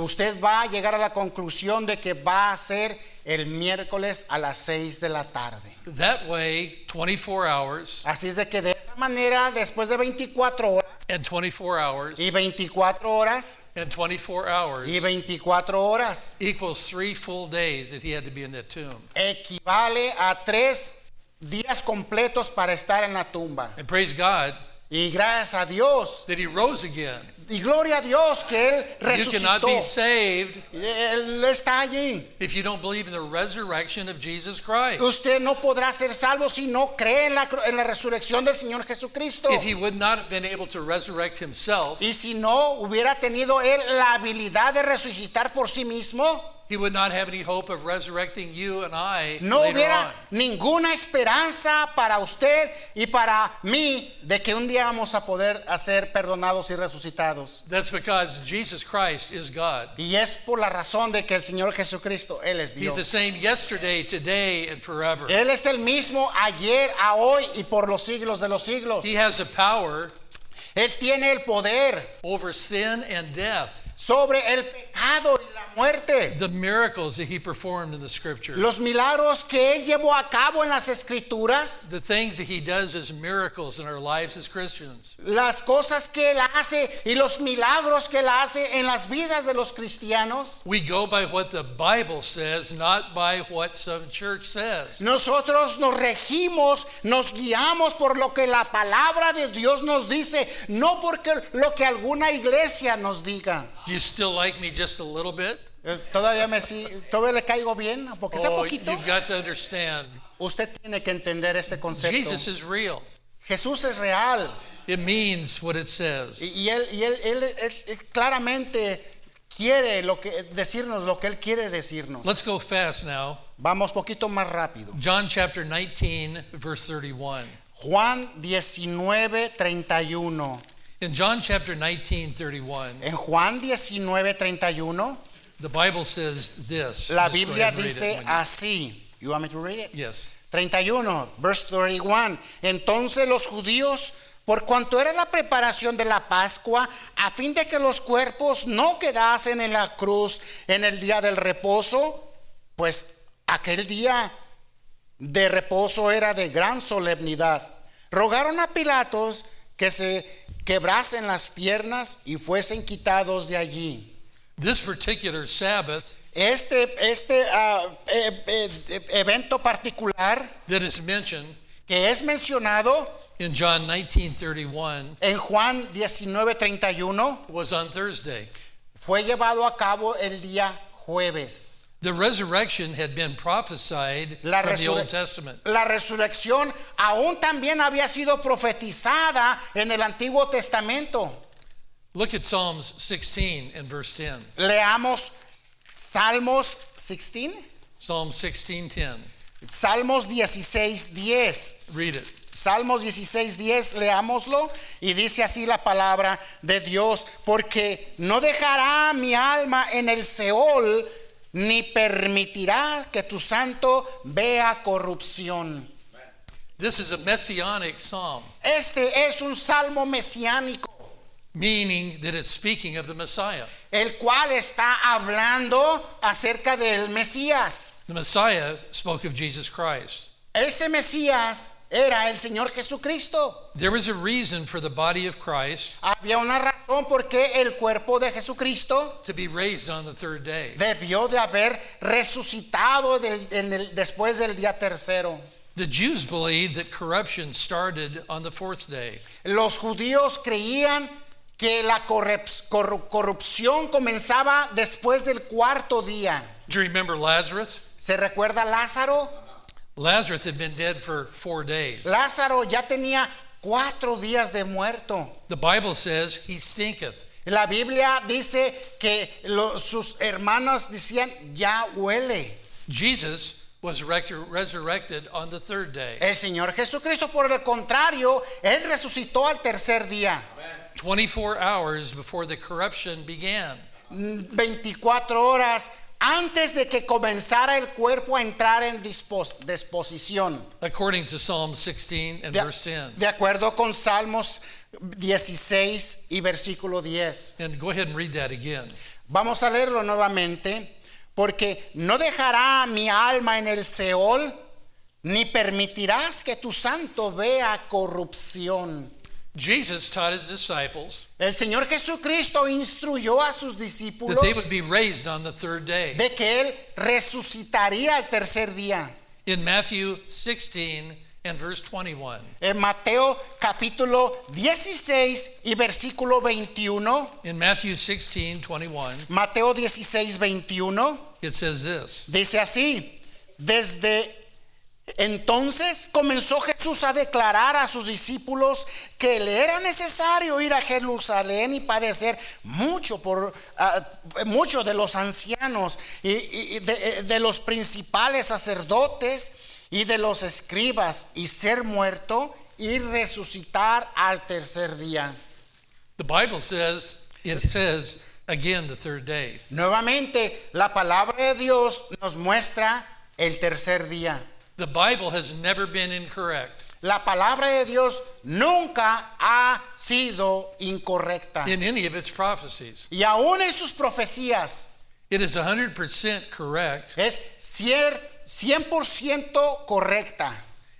Speaker 2: usted va a llegar a la conclusión de que va a ser el miércoles a las 6 de la tarde.
Speaker 1: That way, 24 hours
Speaker 2: Así es de que de esa manera, después de 24 horas
Speaker 1: and 24 hours
Speaker 2: y 24 horas
Speaker 1: and 24 hours
Speaker 2: y 24 horas
Speaker 1: equals 3 full days that he had to be in that tomb.
Speaker 2: equivale a 3 días completos para estar en la tumba.
Speaker 1: And praise God
Speaker 2: Y gracias a Dios
Speaker 1: that he rose again.
Speaker 2: y gloria a Dios que Él
Speaker 1: You cannot
Speaker 2: resucitó.
Speaker 1: be saved
Speaker 2: Él está allí.
Speaker 1: if you don't believe in the resurrection of Jesus Christ.
Speaker 2: Usted no podrá ser salvo si no cree en la resurrección del Señor Jesucristo.
Speaker 1: If he would not have been able to resurrect himself,
Speaker 2: Y si no hubiera tenido Él la habilidad de resucitar por sí mismo,
Speaker 1: he would not have any hope of resurrecting you and I
Speaker 2: no
Speaker 1: later
Speaker 2: hubiera
Speaker 1: on.
Speaker 2: ninguna esperanza para usted y para mí de que un día vamos a poder ser perdonados y resucitados.
Speaker 1: That's because Jesus Christ is God.
Speaker 2: Y es por la razón de que el Señor Jesucristo, Él es
Speaker 1: He's the
Speaker 2: Dios.
Speaker 1: same yesterday, today, and forever.
Speaker 2: Él es el mismo ayer, a hoy y por los siglos de los siglos.
Speaker 1: He has a power
Speaker 2: Él tiene el poder
Speaker 1: over sin and death.
Speaker 2: sobre el pecado y la muerte.
Speaker 1: The miracles that he performed in the scripture,
Speaker 2: Los milagros que Él llevó a cabo en las escrituras,
Speaker 1: the things that he does as miracles in our lives as Christians.
Speaker 2: las cosas que Él hace y los milagros que Él hace en las vidas de los cristianos.
Speaker 1: We go by what the Bible says, not by what some church says.
Speaker 2: Nosotros nos regimos, nos guiamos por lo que la palabra de Dios nos dice, no porque lo que alguna iglesia nos diga.
Speaker 1: Do you still like me just a little bit?
Speaker 2: Todavía le caigo bien, porque sea
Speaker 1: Oh,
Speaker 2: poquito.
Speaker 1: you've got to understand,
Speaker 2: Usted tiene que entender este concepto.
Speaker 1: Jesus is real.
Speaker 2: Jesús es real
Speaker 1: It means what it says.
Speaker 2: y él claramente quiere decirnos lo que Él quiere decirnos.
Speaker 1: Let's go fast now.
Speaker 2: Vamos poquito más rápido.
Speaker 1: John chapter 19, verse 31.
Speaker 2: Juan 19:31.
Speaker 1: In John chapter 19, 31,
Speaker 2: En Juan 19:31,
Speaker 1: the Bible says this.
Speaker 2: la
Speaker 1: Just go
Speaker 2: Biblia
Speaker 1: ahead and read it
Speaker 2: dice
Speaker 1: when you-
Speaker 2: así. You want me to read it?
Speaker 1: Yes.
Speaker 2: 31, verse 31. Entonces los judíos, por cuanto era la preparación de la Pascua, a fin de que los cuerpos no quedasen en la cruz en el día del reposo, pues aquel día de reposo era de gran solemnidad. Rogaron a Pilatos que se quebrasen las piernas y fuesen quitados de allí.
Speaker 1: This particular Sabbath
Speaker 2: Este evento particular
Speaker 1: that is mentioned
Speaker 2: que es mencionado
Speaker 1: in John 19:31
Speaker 2: en Juan 19:31
Speaker 1: was on Thursday.
Speaker 2: fue llevado a cabo el día jueves.
Speaker 1: The resurrection had been prophesied
Speaker 2: La,
Speaker 1: from the Old Testament.
Speaker 2: la resurrección aún también había sido profetizada en el Antiguo Testamento.
Speaker 1: Look at Psalms 16 and verse 10.
Speaker 2: Leamos Salmos 16,
Speaker 1: Psalm 16:10.
Speaker 2: Salmos 16:10.
Speaker 1: Read it.
Speaker 2: Salmos 16:10, leámoslo y dice así la palabra de Dios: porque no dejará mi alma en el Seol, ni permitirá que tu santo vea corrupción.
Speaker 1: This is a messianic psalm,
Speaker 2: Este es un salmo mesiánico.
Speaker 1: meaning that it's speaking of the Messiah.
Speaker 2: el cual está hablando acerca del Mesías.
Speaker 1: The Messiah spoke of Jesus Christ.
Speaker 2: Ese Mesías era el Señor Jesucristo.
Speaker 1: There was a reason for the body of Christ
Speaker 2: Había una razón por qué el cuerpo de Jesucristo
Speaker 1: to be raised on the third day.
Speaker 2: debió de haber resucitado después del día tercero.
Speaker 1: The Jews believed that corruption started on the fourth day.
Speaker 2: Los judíos creían que la corrupción comenzaba después del cuarto día.
Speaker 1: Do you remember Lazarus?
Speaker 2: ¿Se recuerda Lázaro?
Speaker 1: Lazarus had been dead for 4 days.
Speaker 2: Lázaro ya tenía 4 días de muerto.
Speaker 1: The Bible says he stinketh.
Speaker 2: La Biblia dice que sus hermanos decían, ya huele.
Speaker 1: Jesus was resurrected on the third day.
Speaker 2: El Señor Jesucristo, por el contrario, Él resucitó al tercer día.
Speaker 1: 24 hours before the corruption began.
Speaker 2: 24 horas antes de que comenzara el cuerpo a entrar en disposición.
Speaker 1: According to Psalm 16 and verse 10.
Speaker 2: De acuerdo con Salmos 16 y versículo 10.
Speaker 1: And go ahead and read that again.
Speaker 2: Vamos a leerlo nuevamente. Porque no dejará mi alma en el Seol, ni permitirás que tu santo vea corrupción.
Speaker 1: Jesus taught his disciples
Speaker 2: El Señor Jesucristo instruyó a sus discípulos
Speaker 1: that they would be raised on the third day.
Speaker 2: de que Él resucitaría al tercer día.
Speaker 1: In Matthew 16 and verse 21.
Speaker 2: En Mateo capítulo 16 y versículo 21.
Speaker 1: In Matthew 16, 21,
Speaker 2: Mateo 16, 21.
Speaker 1: it says this.
Speaker 2: Dice así: desde entonces comenzó Jesús a declarar a sus discípulos que le era necesario ir a Jerusalén y padecer mucho por muchos de los ancianos y de los principales sacerdotes y de los escribas, y ser muerto y resucitar al tercer día.
Speaker 1: The Bible says, it says again the third day.
Speaker 2: Nuevamente, la palabra de Dios nos muestra el tercer día.
Speaker 1: The Bible has never been incorrect
Speaker 2: La palabra de Dios nunca ha sido incorrecta.
Speaker 1: in any of its prophecies.
Speaker 2: Y aún en sus profecías
Speaker 1: It is 100% correct
Speaker 2: es 100% correcta.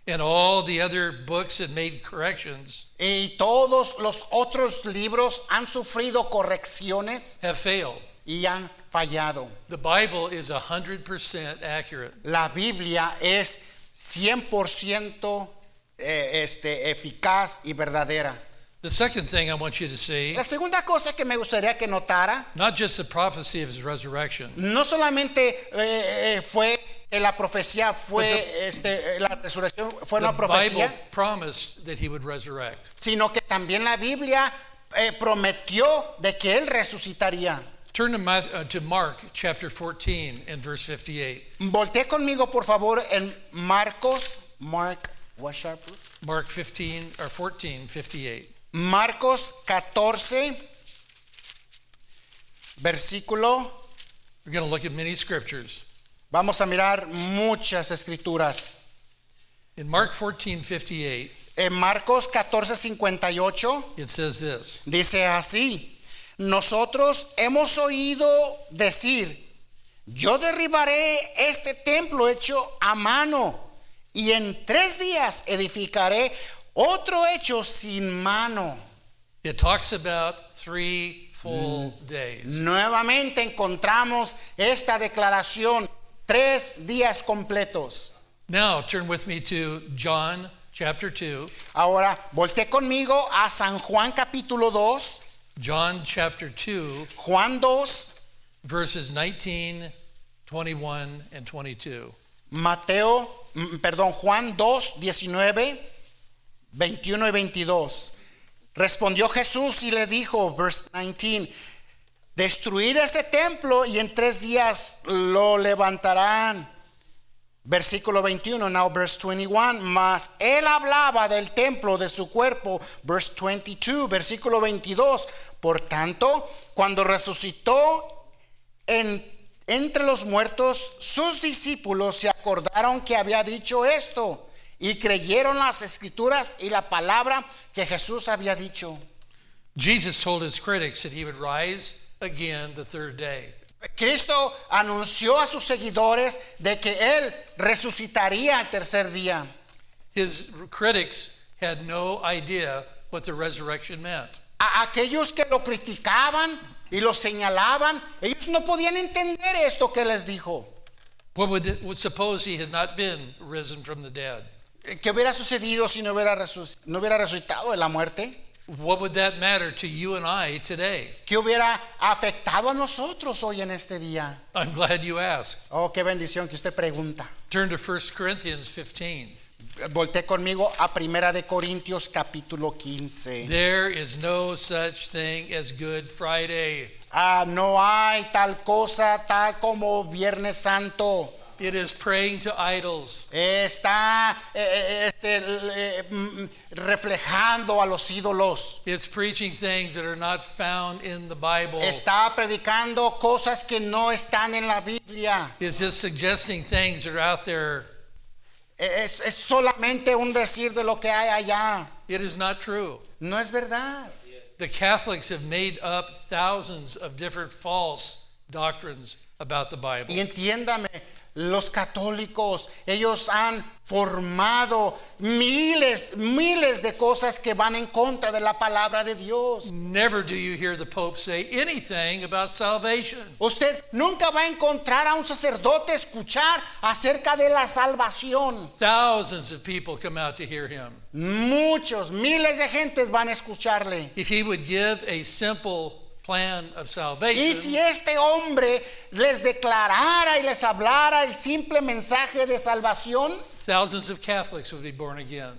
Speaker 1: and all the other books that made corrections
Speaker 2: Y todos los otros libros han sufrido correcciones
Speaker 1: have failed.
Speaker 2: y han fallado.
Speaker 1: The Bible is 100% accurate.
Speaker 2: La Biblia es 100% eficaz y verdadera.
Speaker 1: The second thing I want you to see,
Speaker 2: La segunda cosa que me gustaría que notara,
Speaker 1: not just the prophecy of his resurrection,
Speaker 2: no solamente fue que la profecía fue la resurrección fue
Speaker 1: the
Speaker 2: una
Speaker 1: Bible
Speaker 2: profecía,
Speaker 1: promised that he would resurrect.
Speaker 2: sino que también la Biblia prometió de que él resucitaría.
Speaker 1: Turn to Mark chapter 14 and verse 58.
Speaker 2: Voltea conmigo por favor en Mark
Speaker 1: 14, 58.
Speaker 2: Marcos 14 versículo.
Speaker 1: We're going to look at many scriptures.
Speaker 2: Vamos a mirar muchas escrituras.
Speaker 1: In Mark 14:58,
Speaker 2: En Marcos 14:58
Speaker 1: it says this.
Speaker 2: dice así: nosotros hemos oído decir, yo derribaré este templo hecho a mano y en 3 días edificaré otro hecho sin mano.
Speaker 1: It talks about 3 full days.
Speaker 2: Nuevamente encontramos esta declaración, 3 días completos.
Speaker 1: Now turn with me to John chapter 2.
Speaker 2: Ahora volteé conmigo a San Juan capítulo 2,
Speaker 1: John chapter 2,
Speaker 2: Juan 2,
Speaker 1: verses 19, 21, and 22.
Speaker 2: Juan 2, 19, 21 y 22. Respondió Jesús y le dijo, verse 19, destruir este templo y en 3 días lo levantarán. Versículo 21, now verse 21, mas él hablaba del templo de su cuerpo. Verse 22, versículo 22, por tanto, cuando resucitó entre los muertos, sus discípulos se acordaron que había dicho esto y creyeron las escrituras y la palabra que Jesús había dicho.
Speaker 1: Jesus told his critics that he would rise again the third day.
Speaker 2: Cristo anunció a sus seguidores de que Él resucitaría al tercer día.
Speaker 1: His critics had no idea what the resurrection meant.
Speaker 2: A aquellos que lo criticaban y lo señalaban, ellos no podían entender esto que les dijo.
Speaker 1: What would suppose he had not been risen from the dead?
Speaker 2: ¿Qué hubiera sucedido si no hubiera resucitado de la muerte?
Speaker 1: What would that matter to you and I today?
Speaker 2: ¿Qué hubiera afectado a nosotros hoy en este día?
Speaker 1: I'm glad you asked.
Speaker 2: Oh, qué bendición que usted pregunta.
Speaker 1: Turn to 1 Corinthians 15.
Speaker 2: Volté conmigo a Primera de Corintios capítulo 15.
Speaker 1: There is no such thing as Good Friday.
Speaker 2: No hay tal cosa tal como Viernes Santo.
Speaker 1: It is praying to idols.
Speaker 2: Está reflejando a los ídolos.
Speaker 1: It's preaching things that are not found in the Bible.
Speaker 2: Está predicando cosas que no están en la Biblia.
Speaker 1: It's just suggesting things that are out there.
Speaker 2: Es solamente un decir de lo que hay allá.
Speaker 1: It is not true.
Speaker 2: No es verdad.
Speaker 1: The Catholics have made up thousands of different false doctrines about the Bible.
Speaker 2: Y entiéndame, los católicos, ellos han formado miles de cosas que van en contra de la palabra de Dios.
Speaker 1: Never do you hear the Pope say anything about salvation.
Speaker 2: Usted nunca va a encontrar a un sacerdote escuchar acerca de la salvación.
Speaker 1: Thousands of people come out to hear him.
Speaker 2: Miles de gentes van a escucharle.
Speaker 1: If he would give a simple plan of
Speaker 2: Y
Speaker 1: salvation,
Speaker 2: si este hombre les declarara y les hablara el simple mensaje de salvación,
Speaker 1: thousands of Catholics would be born again.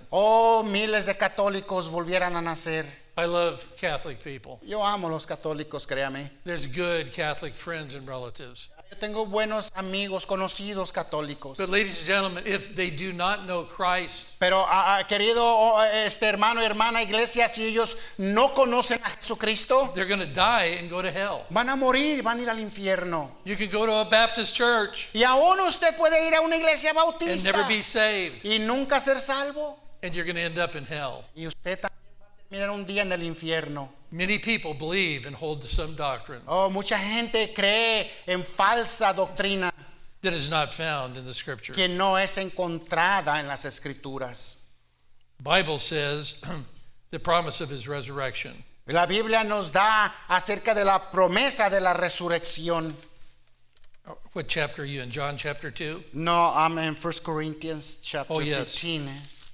Speaker 2: miles de católicos volvieran a nacer.
Speaker 1: I love Catholic people.
Speaker 2: Yo amo los católicos, créame.
Speaker 1: There's good Catholic friends and relatives.
Speaker 2: Yo tengo buenos amigos, conocidos católicos.
Speaker 1: But ladies and gentlemen, if they do not know Christ,
Speaker 2: Pero querido hermano y hermana iglesia, si ellos no conocen a Jesucristo,
Speaker 1: they're going to die and go to hell.
Speaker 2: van a morir, van a ir al infierno.
Speaker 1: You can go to a Baptist church
Speaker 2: Y aún usted puede ir a una iglesia
Speaker 1: and
Speaker 2: bautista
Speaker 1: never be saved,
Speaker 2: y nunca ser salvo.
Speaker 1: and you're going to end up in hell.
Speaker 2: Y usted también va a terminar un día en el infierno.
Speaker 1: Many people believe and hold to some doctrine
Speaker 2: Mucha gente cree en falsa doctrina
Speaker 1: that is not found in the Scripture.
Speaker 2: que no es encontrada en las escrituras.
Speaker 1: Bible says the promise of his resurrection.
Speaker 2: La Biblia nos da acerca de la promesa de la resurrección.
Speaker 1: What chapter are you in? John chapter 2?
Speaker 2: No, I'm in 1 Corinthians chapter
Speaker 1: Oh, yes.
Speaker 2: 15.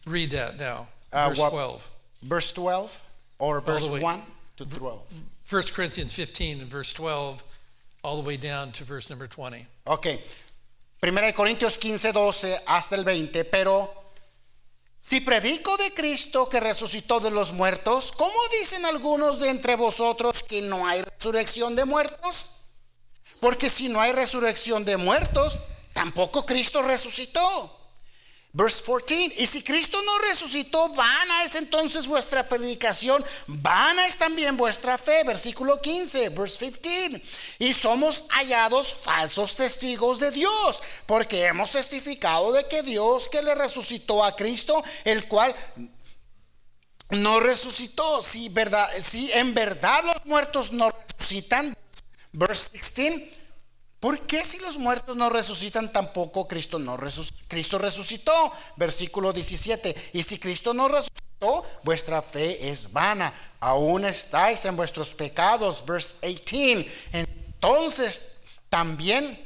Speaker 1: Read that now. Verse
Speaker 2: What-
Speaker 1: 12.
Speaker 2: Verse 12 or verse
Speaker 1: the way.
Speaker 2: 1 to 12.
Speaker 1: 1 Corinthians 15 and verse 12 all the way down to verse number 20.
Speaker 2: Ok. Primera de Corintios 15:12 hasta el 20. Pero si predico de Cristo que resucitó de los muertos, ¿cómo dicen algunos de entre vosotros que no hay resurrección de muertos? Porque si no hay resurrección de muertos, tampoco Cristo resucitó. Verse 14, y si Cristo no resucitó, vana es entonces vuestra predicación, vana es también vuestra fe. Versículo 15, verse 15, y somos hallados falsos testigos de Dios, porque hemos testificado de que Dios que le resucitó a Cristo, el cual no resucitó. Si en verdad los muertos no resucitan, verse 16, ¿por qué si los muertos no resucitan tampoco Cristo resucitó? Versículo 17. Y si Cristo no resucitó, vuestra fe es vana. Aún estáis en vuestros pecados. Verse 18. Entonces también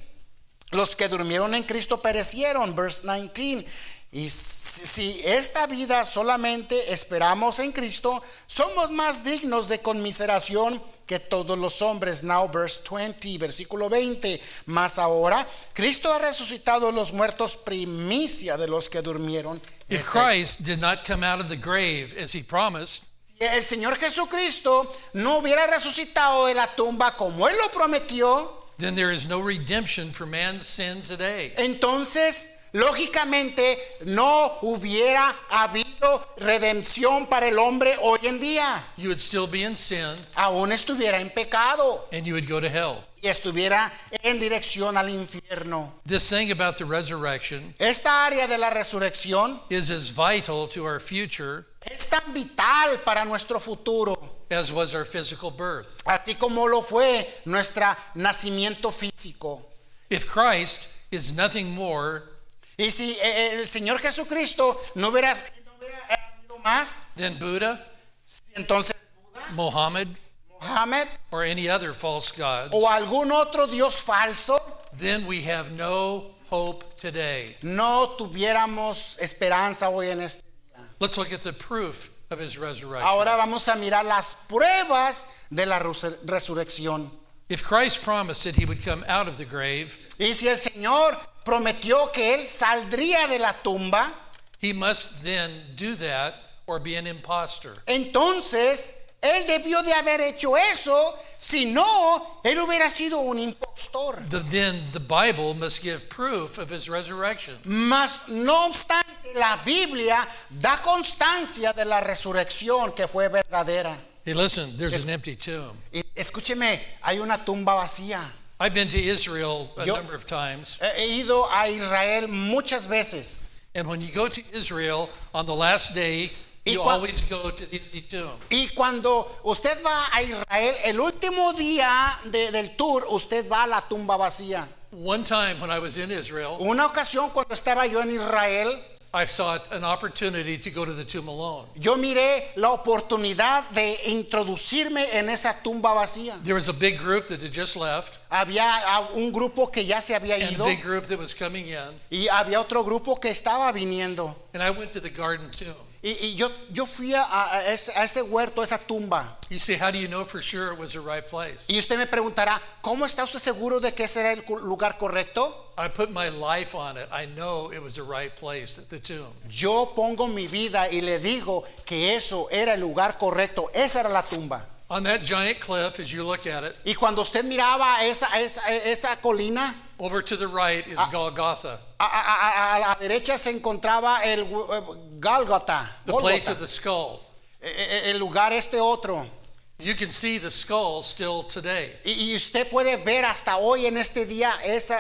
Speaker 2: los que durmieron en Cristo perecieron. Verse 19. Y si esta vida solamente esperamos en Cristo, somos más dignos de conmiseración que todos los hombres. Now verse 20, versículo 20. Mas ahora Cristo ha resucitado de los muertos, primicia de los que durmieron.
Speaker 1: If Christ did not come out of the grave as he promised,
Speaker 2: Si el Señor Jesucristo no hubiera resucitado de la tumba como Él lo prometió,
Speaker 1: then there is no redemption for man's sin today.
Speaker 2: entonces lógicamente no hubiera habido redención para el hombre hoy en día.
Speaker 1: You would still be in sin
Speaker 2: Aún estuviera en pecado
Speaker 1: and you would go to hell.
Speaker 2: y estuviera en dirección al infierno.
Speaker 1: This thing about the resurrection
Speaker 2: Esta área de la resurrección
Speaker 1: is as vital to our future
Speaker 2: es tan vital para nuestro futuro
Speaker 1: as was our physical birth.
Speaker 2: así como lo fue nuestro nacimiento físico.
Speaker 1: If Christ is nothing more
Speaker 2: Y si el Señor Jesucristo no hubiera habido más,
Speaker 1: than Buddha,
Speaker 2: entonces
Speaker 1: Mohammed,
Speaker 2: Mohammed
Speaker 1: or any other false gods,
Speaker 2: o algún otro Dios falso,
Speaker 1: then we have no hope today.
Speaker 2: no tuviéramos esperanza hoy en este día.
Speaker 1: Let's look at the proof of his resurrection.
Speaker 2: Ahora vamos a mirar las pruebas de la resurrección.
Speaker 1: If Christ promised that he would come out of the grave,
Speaker 2: Y si el Señor prometió que Él saldría de la tumba,
Speaker 1: he must then do that or be an imposter.
Speaker 2: entonces Él debió de haber hecho eso, si no, Él hubiera sido un impostor.
Speaker 1: Then the Bible must give proof of his resurrection.
Speaker 2: Mas no obstante, la Biblia da constancia de la resurrección que fue verdadera.
Speaker 1: Hey, listen, there's an empty tomb.
Speaker 2: Y escúcheme, hay una tumba vacía.
Speaker 1: I've been to Israel a
Speaker 2: Yo-
Speaker 1: number of times,
Speaker 2: He ido a Israel muchas veces.
Speaker 1: and when you go to Israel on the last day, you
Speaker 2: cua-
Speaker 1: always go to the empty tomb.
Speaker 2: Y cuando usted va a Israel, el último día del tour, usted va a la tumba vacía.
Speaker 1: One time when I was in Israel,
Speaker 2: Una ocasión cuando estaba yo en Israel,
Speaker 1: I sought an opportunity to go to the tomb alone.
Speaker 2: yo miré la oportunidad de introducirme en esa tumba vacía.
Speaker 1: There was a big group that had just left,
Speaker 2: Había un grupo que ya se había
Speaker 1: and a
Speaker 2: ido
Speaker 1: big group that was coming in,
Speaker 2: y había otro grupo que estaba viniendo.
Speaker 1: and I went to the garden tomb.
Speaker 2: Y yo fui a ese huerto, a esa tumba.
Speaker 1: You say, how do you know for sure it was the right place?
Speaker 2: Y usted me preguntará, ¿cómo está usted seguro de que ese era el lugar correcto?
Speaker 1: I put my life on it. I know it was the right place at the tomb.
Speaker 2: Yo pongo mi vida y le digo que eso era el lugar correcto, esa era la tumba.
Speaker 1: On that giant cliff, as you look at it,
Speaker 2: Y cuando usted miraba esa colina,
Speaker 1: over to the right is Golgotha,
Speaker 2: a la derecha se encontraba el Gálgota,
Speaker 1: the place
Speaker 2: Gólgota,
Speaker 1: of the skull.
Speaker 2: el lugar este otro.
Speaker 1: You can see the skull still today.
Speaker 2: Y usted puede ver hasta hoy en este día esa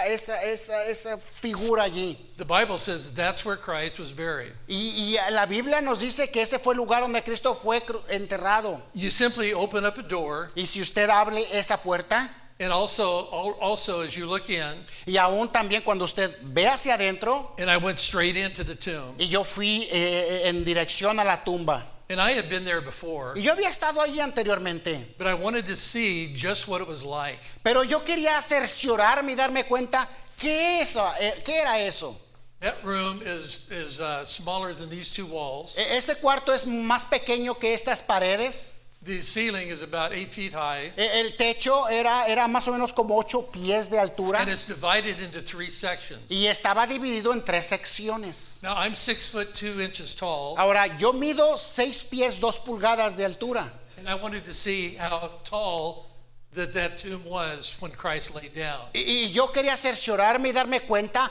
Speaker 2: figura allí.
Speaker 1: The Bible says that's where Christ was buried.
Speaker 2: Y la Biblia nos dice que ese fue el lugar donde Cristo fue enterrado.
Speaker 1: You simply open up a door,
Speaker 2: Y si usted abre esa puerta,
Speaker 1: and also as you look in,
Speaker 2: y aún también cuando usted ve hacia adentro,
Speaker 1: and I went straight into the tomb.
Speaker 2: y yo fui en dirección a la tumba.
Speaker 1: And I had been there before,
Speaker 2: Y yo había estado allí anteriormente,
Speaker 1: but I wanted to see just what it was like.
Speaker 2: pero yo quería cerciorarme y darme cuenta qué era eso.
Speaker 1: That room is smaller than these two walls.
Speaker 2: Ese cuarto es más pequeño que estas paredes.
Speaker 1: The ceiling is about 8 feet high,
Speaker 2: El techo era más o menos como 8 pies de altura
Speaker 1: and it's divided into 3 sections.
Speaker 2: y estaba dividido en 3 secciones.
Speaker 1: Now I'm 6 foot 2 inches tall,
Speaker 2: Ahora, yo mido 6 pies 2 pulgadas de altura.
Speaker 1: and I wanted to see how tall that tomb was when Christ laid down.
Speaker 2: Y yo quería cerciorarme y darme cuenta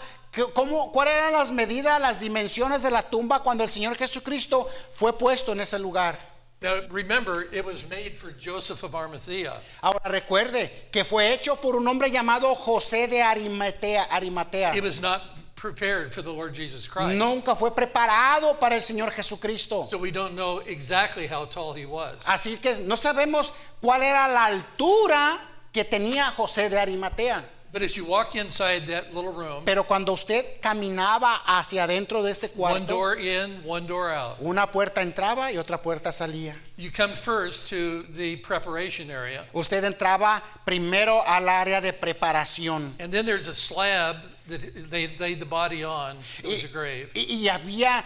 Speaker 2: cuáles eran las medidas, las dimensiones de la tumba cuando el Señor Jesucristo fue puesto en ese lugar.
Speaker 1: Now remember, it was made for Joseph of Arimathea.
Speaker 2: Ahora recuerde que fue hecho por un hombre llamado José de Arimatea.
Speaker 1: It was not prepared for the Lord Jesus Christ.
Speaker 2: Nunca fue preparado para el Señor Jesucristo.
Speaker 1: So we don't know exactly how tall he was.
Speaker 2: Así que no sabemos cuál era la altura que tenía José de Arimatea.
Speaker 1: But as you walk inside that little room,
Speaker 2: Pero cuando usted caminaba hacia adentro de este
Speaker 1: one
Speaker 2: cuarto,
Speaker 1: door in, one door out.
Speaker 2: una puerta entraba y otra puerta salía.
Speaker 1: You come first to the preparation area,
Speaker 2: Usted entraba primero al área de preparación.
Speaker 1: and then there's a slab that they laid the body on. It was a grave.
Speaker 2: Y había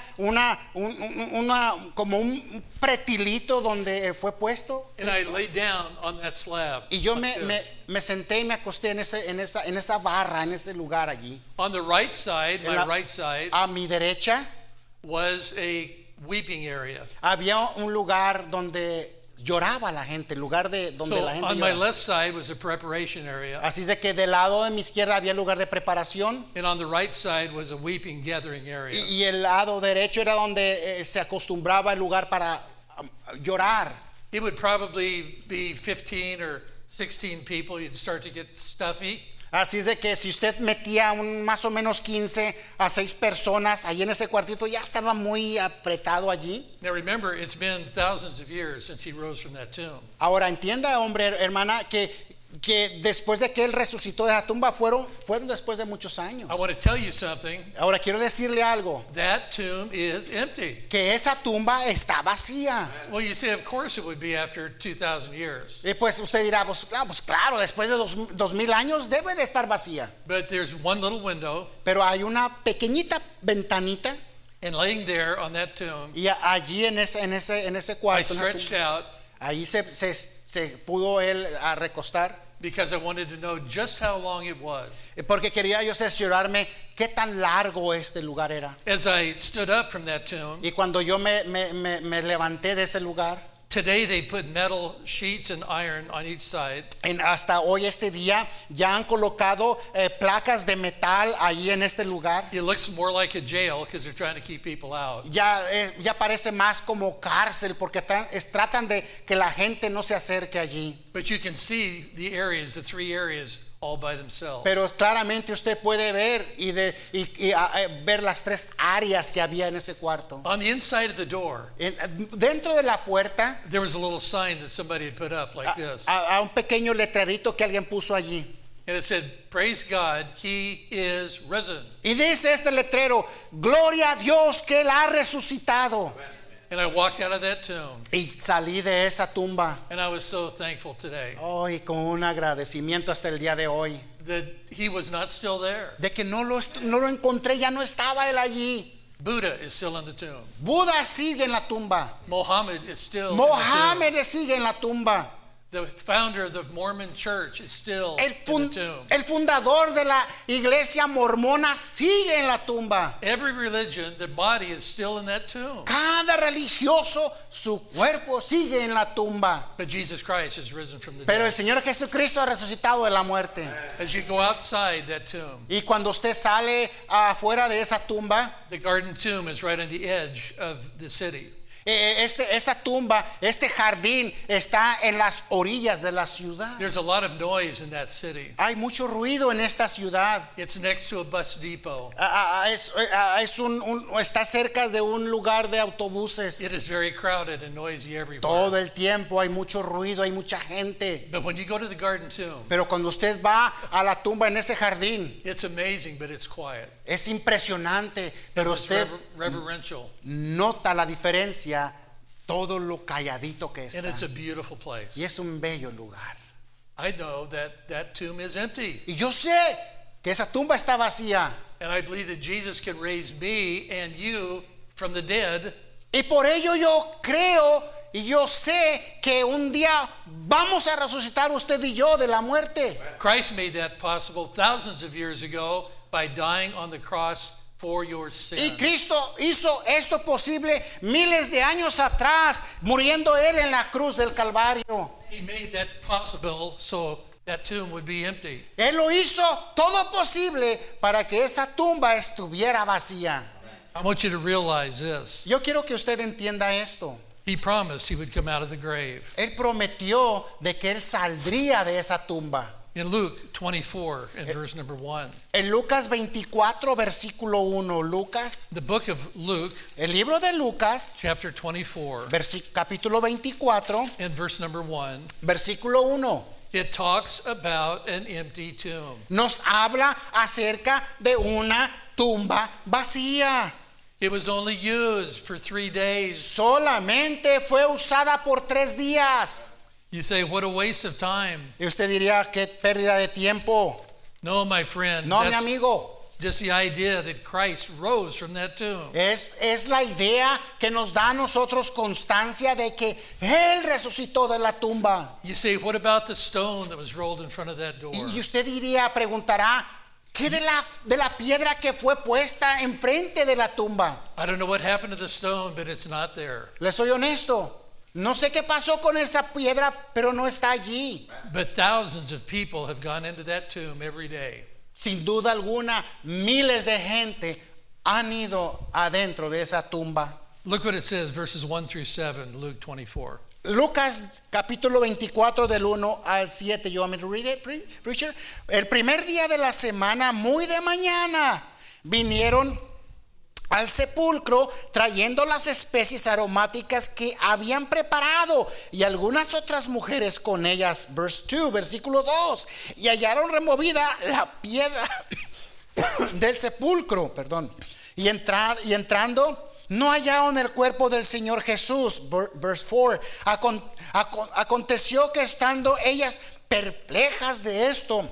Speaker 2: como un pretilito donde fue puesto.
Speaker 1: And I laid down on that slab.
Speaker 2: Y yo
Speaker 1: like this.
Speaker 2: me senté y me acosté en esa barra, en ese lugar allí.
Speaker 1: On the right side,
Speaker 2: En
Speaker 1: my
Speaker 2: la-
Speaker 1: right side,
Speaker 2: A mi derecha
Speaker 1: was a weeping area.
Speaker 2: había un lugar donde lloraba la gente, el lugar de donde
Speaker 1: So
Speaker 2: la gente
Speaker 1: on my
Speaker 2: lloraba.
Speaker 1: left side was a preparation area,
Speaker 2: Así es de que del lado de mi izquierda había lugar de preparación
Speaker 1: and on the right side was a weeping gathering area.
Speaker 2: y el lado derecho era donde se acostumbraba el lugar para llorar.
Speaker 1: It would probably be 15 or 16 people. You'd start to get stuffy.
Speaker 2: Así es de que si usted metía más o menos 15 a 6 personas ahí en ese cuartito, ya estaba muy apretado allí.
Speaker 1: Now remember, it's been thousands of years since he rose from that tomb.
Speaker 2: Ahora entienda, hombre, hermana, que después de que él resucitó de la tumba fueron después de muchos años.
Speaker 1: I want to tell you something.
Speaker 2: Ahora quiero decirle algo,
Speaker 1: That tomb is empty.
Speaker 2: que esa tumba está vacía.
Speaker 1: Well, you say, of course it would be after 2,000 years.
Speaker 2: Y pues usted dirá, pues claro, después de 2000 años debe de estar vacía.
Speaker 1: But there's one little window,
Speaker 2: Pero hay una pequeñita ventanita
Speaker 1: and laying there on that tomb,
Speaker 2: y allí en ese
Speaker 1: I
Speaker 2: cuarto, en la
Speaker 1: stretched
Speaker 2: tumba,
Speaker 1: out
Speaker 2: ahí se pudo él recostar.
Speaker 1: because I wanted to know just how long it was.
Speaker 2: Porque quería yo cerciorarme qué tan largo este lugar era.
Speaker 1: As I stood up from that tomb,
Speaker 2: Y cuando yo me levanté de ese lugar,
Speaker 1: today they put metal sheets and iron on each side.
Speaker 2: hasta hoy este día ya han colocado placas de metal ahí en este lugar.
Speaker 1: It looks more like a jail because they're trying to keep people out.
Speaker 2: Ya parece más como cárcel porque tratan de que la gente no se acerque allí.
Speaker 1: But you can see the areas, the 3 areas, all by themselves.
Speaker 2: Pero claramente usted puede ver y ver las 3 áreas que había en ese cuarto.
Speaker 1: On the inside of the door,
Speaker 2: Dentro de la puerta
Speaker 1: there was a little sign that somebody had put up like this.
Speaker 2: a un pequeño letrerito que alguien puso allí.
Speaker 1: And it said, "Praise God, He is risen."
Speaker 2: Y dice este letrero, gloria a Dios que él ha resucitado.
Speaker 1: And I walked out of that tomb,
Speaker 2: Y salí de esa tumba
Speaker 1: and I was so thankful today
Speaker 2: hoy con un agradecimiento hasta el día de hoy.
Speaker 1: that He was not still there.
Speaker 2: De que no lo encontré, ya no estaba él allí.
Speaker 1: Buddha is still in the tomb.
Speaker 2: Buda sigue en la tumba.
Speaker 1: Mohammed is still in the
Speaker 2: Mohammed sigue en la tumba.
Speaker 1: tomb. The founder of the Mormon church is still
Speaker 2: El,
Speaker 1: in the tomb.
Speaker 2: el fundador de la iglesia mormona sigue en la tumba.
Speaker 1: Every religion, the body is still in that tomb.
Speaker 2: Cada religioso, su cuerpo sigue en la tumba.
Speaker 1: But Jesus Christ is risen from the
Speaker 2: Pero el
Speaker 1: dead.
Speaker 2: Señor Jesucristo ha resucitado de la muerte.
Speaker 1: As you go outside that tomb,
Speaker 2: Y cuando usted sale afuera de esa tumba,
Speaker 1: the garden tomb is right on the edge of the city.
Speaker 2: esta tumba, este jardín está en las orillas de la ciudad.
Speaker 1: There's a lot of noise in that city.
Speaker 2: Hay mucho ruido en esta ciudad.
Speaker 1: It's next to a bus depot.
Speaker 2: Está cerca de un lugar de
Speaker 1: It
Speaker 2: autobuses.
Speaker 1: is very crowded and noisy
Speaker 2: Todo
Speaker 1: everywhere.
Speaker 2: el tiempo hay mucho ruido, hay mucha gente.
Speaker 1: But when you go to the garden tomb,
Speaker 2: Pero cuando usted va a la tumba en ese jardín,
Speaker 1: it's amazing, but it's quiet.
Speaker 2: es impresionante, pero
Speaker 1: It's
Speaker 2: usted
Speaker 1: reverential,
Speaker 2: nota la diferencia, todo lo calladito que
Speaker 1: and
Speaker 2: está.
Speaker 1: it's a beautiful place.
Speaker 2: Y es un bello lugar.
Speaker 1: I know that that tomb is empty,
Speaker 2: Y yo sé que esa tumba está vacía.
Speaker 1: and I believe that Jesus can raise me and you from the dead,
Speaker 2: Y por ello yo creo y yo sé que un día vamos a resucitar usted y yo de la muerte.
Speaker 1: Christ made that possible thousands of years ago by dying on the cross for your
Speaker 2: Y
Speaker 1: sin.
Speaker 2: Cristo hizo esto posible miles de años atrás, muriendo Él en la cruz del Calvario.
Speaker 1: He made that possible so that tomb would be empty.
Speaker 2: Él lo hizo todo posible para que esa tumba estuviera vacía.
Speaker 1: I want you to realize this.
Speaker 2: Yo quiero que usted entienda esto.
Speaker 1: He promised he would come out of the grave.
Speaker 2: Él prometió de que Él saldría de esa tumba.
Speaker 1: In Luke 24 and verse number 1,
Speaker 2: En Lucas 24, versículo 1, Lucas,
Speaker 1: the book of Luke,
Speaker 2: el libro de Lucas,
Speaker 1: chapter 24
Speaker 2: capítulo 24,
Speaker 1: and verse number 1,
Speaker 2: versículo 1,
Speaker 1: it talks about an empty tomb.
Speaker 2: nos habla acerca de una tumba vacía.
Speaker 1: It was only used for 3 days.
Speaker 2: Solamente fue usada por 3 días.
Speaker 1: You say, what a waste of time.
Speaker 2: Y usted diría, qué pérdida de tiempo.
Speaker 1: No, my friend,
Speaker 2: No, mi
Speaker 1: that's
Speaker 2: amigo.
Speaker 1: just the idea that Christ rose from that tomb.
Speaker 2: Es la idea que nos da a nosotros constancia de que Él resucitó de la tumba.
Speaker 1: You say, what about the stone that was rolled in front of that door?
Speaker 2: Y usted diría, preguntará, ¿qué de la piedra que fue puesta enfrente de la tumba?
Speaker 1: I don't know what happened to the stone, but it's not there.
Speaker 2: Les soy honesto. No sé qué pasó con esa piedra, pero no está allí.
Speaker 1: But thousands of people have gone into that tomb every day.
Speaker 2: Sin duda alguna, miles de gente han ido adentro de esa tumba.
Speaker 1: Look what it says, verses 1 through 7, Luke 24.
Speaker 2: Lucas capítulo 24 del 1 al 7. You want me to read it, preacher? El primer día de la semana, muy de mañana, vinieron al sepulcro trayendo las especies aromáticas que habían preparado y algunas otras mujeres con ellas. Verse 2, versículo 2. Y hallaron removida la piedra del sepulcro, perdón. Y entrando, no hallaron el cuerpo del Señor Jesús. Verse 4. Aconteció que estando ellas perplejas de esto,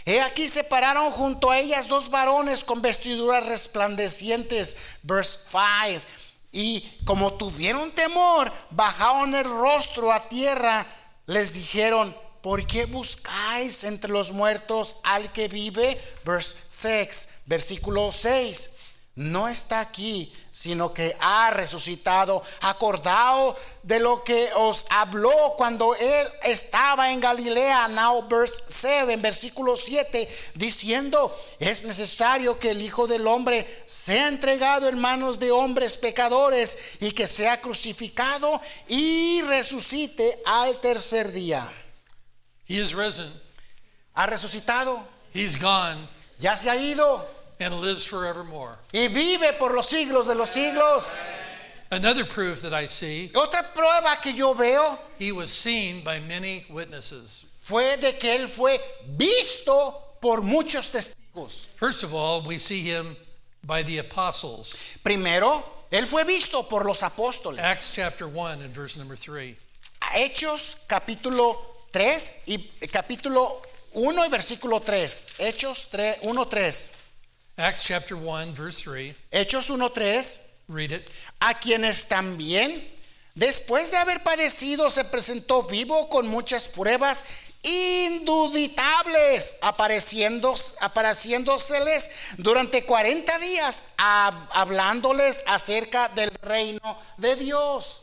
Speaker 2: he aquí se pararon junto a ellas dos varones con vestiduras resplandecientes. Verse 5. Y como tuvieron temor, bajaron el rostro a tierra. Les dijeron: ¿por qué buscáis entre los muertos al que vive? Verse 6, versículo 6. No está aquí, sino que ha resucitado. Acordaos de lo que os habló cuando él estaba en Galilea. Now verse 7, versículo 7, diciendo: es necesario que el Hijo del Hombre sea entregado en manos de hombres pecadores y que sea crucificado y resucite al tercer día.
Speaker 1: He is risen.
Speaker 2: Ha resucitado,
Speaker 1: He's gone
Speaker 2: ya se ha ido
Speaker 1: and lives forevermore.
Speaker 2: y vive por los siglos de los siglos.
Speaker 1: Another proof that I see,
Speaker 2: Otra prueba que yo veo
Speaker 1: he was seen by many witnesses.
Speaker 2: fue de que él fue visto por muchos testigos.
Speaker 1: First of all, we see him by the apostles.
Speaker 2: Primero, él fue visto por los apóstoles.
Speaker 1: Acts chapter 1 and verse number 3.
Speaker 2: Hechos capítulo 3 y capítulo 1 y versículo 3. Hechos 1:3.
Speaker 1: Acts chapter 1 verse 3.
Speaker 2: Hechos 1:3.
Speaker 1: Read it.
Speaker 2: A quienes también, después de haber padecido, se presentó vivo con muchas pruebas induditables, apareciéndoseles durante 40 días, hablándoles acerca del reino de Dios.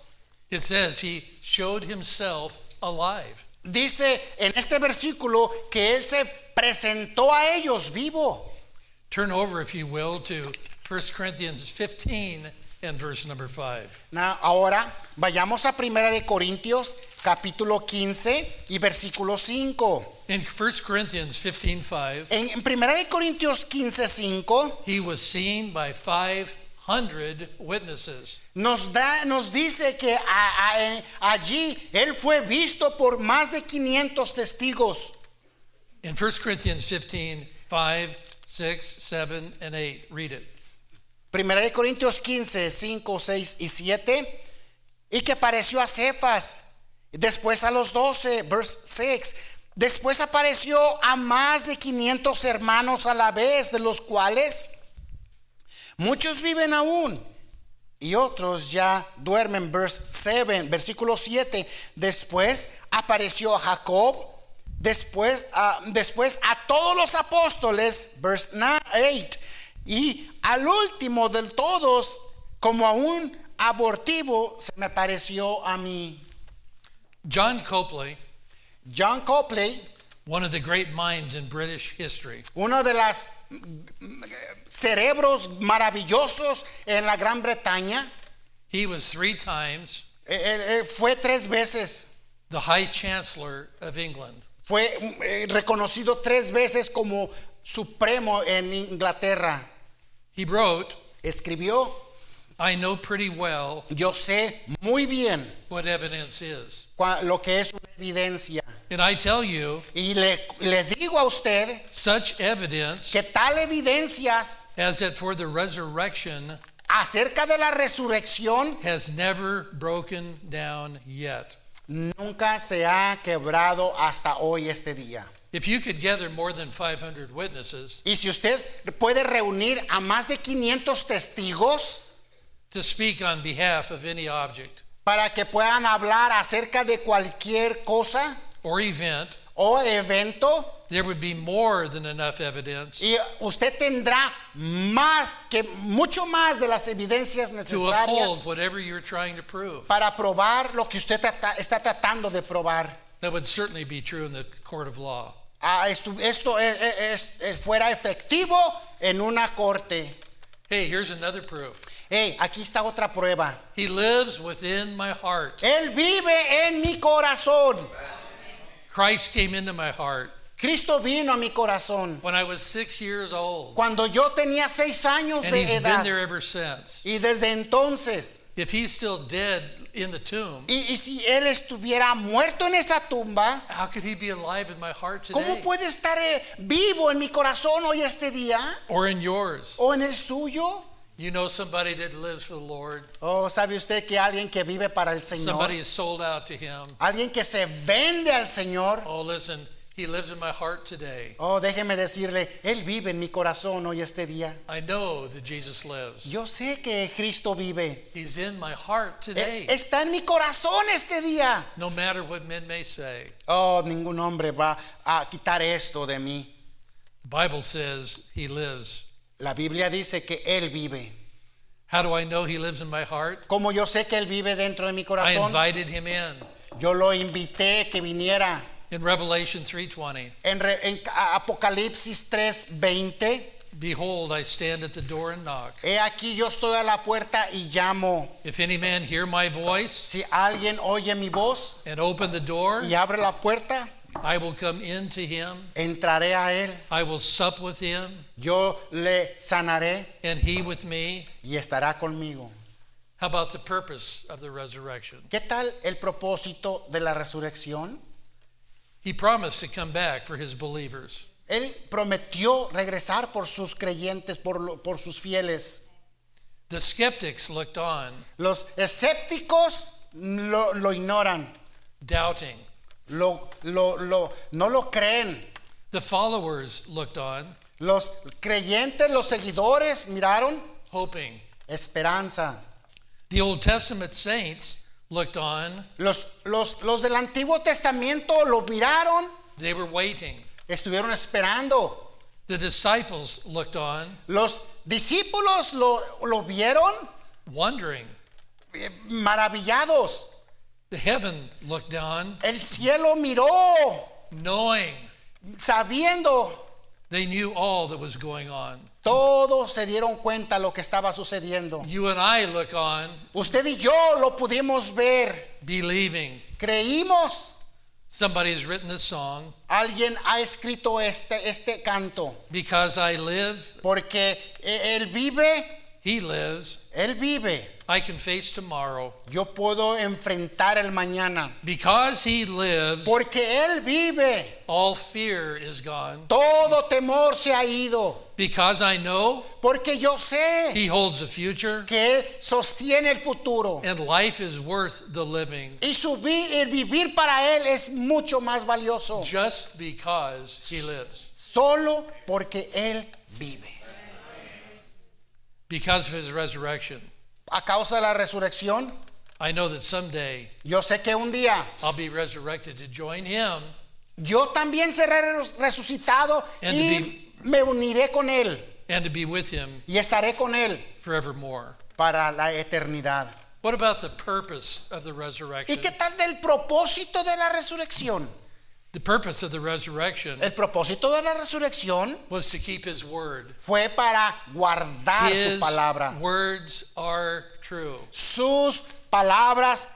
Speaker 1: It says he showed himself alive.
Speaker 2: Dice en este versículo que él se presentó a ellos vivo.
Speaker 1: Turn over, if you will, to 1 Corinthians 15 and verse number 5.
Speaker 2: Ahora vayamos a 1 de Corintios capítulo 15 y versículo 5.
Speaker 1: In 1 Corinthians 15:5,
Speaker 2: En 1 de Corintios 15:5
Speaker 1: he was seen by 500 witnesses.
Speaker 2: nos dice que allí él fue visto por más de 500 testigos.
Speaker 1: In 1 Corinthians 15:5, 6, 7, and 8. Read it.
Speaker 2: 1 de Corintios 15, 5, 6 y 7. Y que apareció a Cefas, después a los 12, verse 6. Después apareció a más de 500 hermanos a la vez, de los cuales muchos viven aún y otros ya duermen. Verse 7, versículo 7. Después apareció a Jacob, después a todos los apóstoles. Verse 8. Y al último de todos, como a un abortivo, se me pareció a mí.
Speaker 1: John Copley,
Speaker 2: John Copley,
Speaker 1: one of the great minds in British history,
Speaker 2: uno de los cerebros maravillosos en la Gran Bretaña,
Speaker 1: he was 3 times
Speaker 2: fue 3 veces,
Speaker 1: the High Chancellor of England.
Speaker 2: fue reconocido 3 veces como supremo en Inglaterra.
Speaker 1: He wrote,
Speaker 2: Escribió:
Speaker 1: I know pretty well
Speaker 2: yo sé muy bien
Speaker 1: what evidence is.
Speaker 2: lo que es una evidencia.
Speaker 1: And I tell you,
Speaker 2: Y le digo a usted
Speaker 1: such evidence
Speaker 2: que tal evidencias
Speaker 1: as that for the resurrection
Speaker 2: acerca de la resurrección
Speaker 1: has never broken down yet.
Speaker 2: nunca se ha quebrado hasta hoy este día.
Speaker 1: If you could gather more than 500 witnesses
Speaker 2: Y si usted puede reunir a más de 500 testigos
Speaker 1: to speak on behalf of any object
Speaker 2: para que puedan hablar acerca de cualquier cosa
Speaker 1: or event,
Speaker 2: o evento,
Speaker 1: there would be more than enough evidence
Speaker 2: y usted tendrá mucho más de las evidencias
Speaker 1: to uphold
Speaker 2: necesarias
Speaker 1: whatever you're trying to prove.
Speaker 2: para probar lo que usted está tratando de probar.
Speaker 1: That would certainly be true in the court of law.
Speaker 2: Esto fuera efectivo en una corte.
Speaker 1: Hey, here's another proof.
Speaker 2: Hey, aquí está otra prueba.
Speaker 1: He lives within my heart.
Speaker 2: Él vive en mi corazón.
Speaker 1: Christ came into my heart
Speaker 2: Cristo vino a mi corazón
Speaker 1: when I was 6 years old,
Speaker 2: cuando yo tenía 6 años
Speaker 1: and
Speaker 2: de
Speaker 1: he's been
Speaker 2: edad.
Speaker 1: there ever since.
Speaker 2: Y desde entonces,
Speaker 1: If he's still dead in the tomb,
Speaker 2: y si Él estuviera muerto en esa tumba,
Speaker 1: how could he be alive in my heart
Speaker 2: ¿cómo
Speaker 1: today
Speaker 2: puede estar vivo en mi corazón hoy este día?
Speaker 1: or in yours?
Speaker 2: ¿O en el suyo?
Speaker 1: You know somebody that lives for the Lord.
Speaker 2: ¿O sabe usted que alguien que vive para el Señor?
Speaker 1: Somebody is sold out to him.
Speaker 2: Alguien que se vende al Señor.
Speaker 1: Oh, listen, he lives in my heart today.
Speaker 2: Oh, déjeme decirle, Él vive en mi corazón hoy este día.
Speaker 1: I know that Jesus lives.
Speaker 2: Yo sé que Cristo vive.
Speaker 1: He's in my heart today.
Speaker 2: Está en mi corazón este día.
Speaker 1: No matter what men may say.
Speaker 2: Oh, ningún hombre va a quitar esto de mí.
Speaker 1: The Bible says he lives.
Speaker 2: La Biblia dice que Él vive.
Speaker 1: How do I know he lives in my heart?
Speaker 2: Como yo sé que Él vive dentro de mi
Speaker 1: I
Speaker 2: corazón,
Speaker 1: invited him in.
Speaker 2: yo lo invité que viniera.
Speaker 1: In Revelation 3:20,
Speaker 2: En Apocalipsis 3:20,
Speaker 1: behold, I stand at the door and knock.
Speaker 2: he aquí yo estoy a la puerta y llamo.
Speaker 1: If any man hear my voice
Speaker 2: Si alguien oye mi voz
Speaker 1: and open the door,
Speaker 2: y abre la puerta,
Speaker 1: I will come into him.
Speaker 2: entraré a Él.
Speaker 1: I will sup with him,
Speaker 2: Yo le sanaré
Speaker 1: and he with me.
Speaker 2: y estará conmigo.
Speaker 1: How about the purpose of the resurrection?
Speaker 2: ¿Qué tal el propósito de la resurrección?
Speaker 1: He promised to come back for his believers.
Speaker 2: Él prometió regresar por sus creyentes, por sus fieles.
Speaker 1: The skeptics looked on,
Speaker 2: Los escépticos lo ignoran,
Speaker 1: doubting.
Speaker 2: no lo creen.
Speaker 1: The followers looked on,
Speaker 2: Los creyentes, los seguidores miraron
Speaker 1: hoping.
Speaker 2: esperanza.
Speaker 1: The Old Testament saints looked on,
Speaker 2: Los del Antiguo Testamento lo miraron,
Speaker 1: they were waiting.
Speaker 2: estuvieron esperando.
Speaker 1: The disciples looked on,
Speaker 2: Los discípulos lo vieron
Speaker 1: wondering.
Speaker 2: maravillados.
Speaker 1: The heaven looked on,
Speaker 2: El cielo miró,
Speaker 1: knowing.
Speaker 2: sabiendo.
Speaker 1: They knew all that was going on.
Speaker 2: Todos se dieron cuenta lo que estaba sucediendo.
Speaker 1: You and I look on,
Speaker 2: Usted y yo lo pudimos ver.
Speaker 1: believing.
Speaker 2: Creímos.
Speaker 1: Somebody has written this song,
Speaker 2: Alguien ha escrito este canto.
Speaker 1: because I live,
Speaker 2: Porque Él vive,
Speaker 1: he lives.
Speaker 2: Él vive.
Speaker 1: I can face tomorrow.
Speaker 2: Yo puedo enfrentar el mañana.
Speaker 1: Because he lives,
Speaker 2: Porque Él vive.
Speaker 1: all fear is gone.
Speaker 2: Todo temor se ha ido.
Speaker 1: Because I know
Speaker 2: Porque yo sé
Speaker 1: he holds the future,
Speaker 2: que Él sostiene el futuro.
Speaker 1: and life is worth the living
Speaker 2: Y el vivir para Él es mucho más valioso.
Speaker 1: just because he lives.
Speaker 2: Solo porque Él vive.
Speaker 1: Because of his resurrection,
Speaker 2: A causa de la resurrección,
Speaker 1: I know that someday
Speaker 2: yo sé que un día
Speaker 1: I'll be resurrected to join him
Speaker 2: yo también seré resucitado
Speaker 1: And
Speaker 2: y me uniré con Él
Speaker 1: and to be with him
Speaker 2: y estaré con Él
Speaker 1: forevermore.
Speaker 2: para la eternidad.
Speaker 1: What about the purpose of the
Speaker 2: ¿Y
Speaker 1: resurrection?
Speaker 2: qué tal del propósito de la resurrección?
Speaker 1: The purpose of the resurrection
Speaker 2: El propósito de la resurrección
Speaker 1: was to keep his word.
Speaker 2: fue para guardar su
Speaker 1: His
Speaker 2: palabra.
Speaker 1: words are true.
Speaker 2: Sus palabras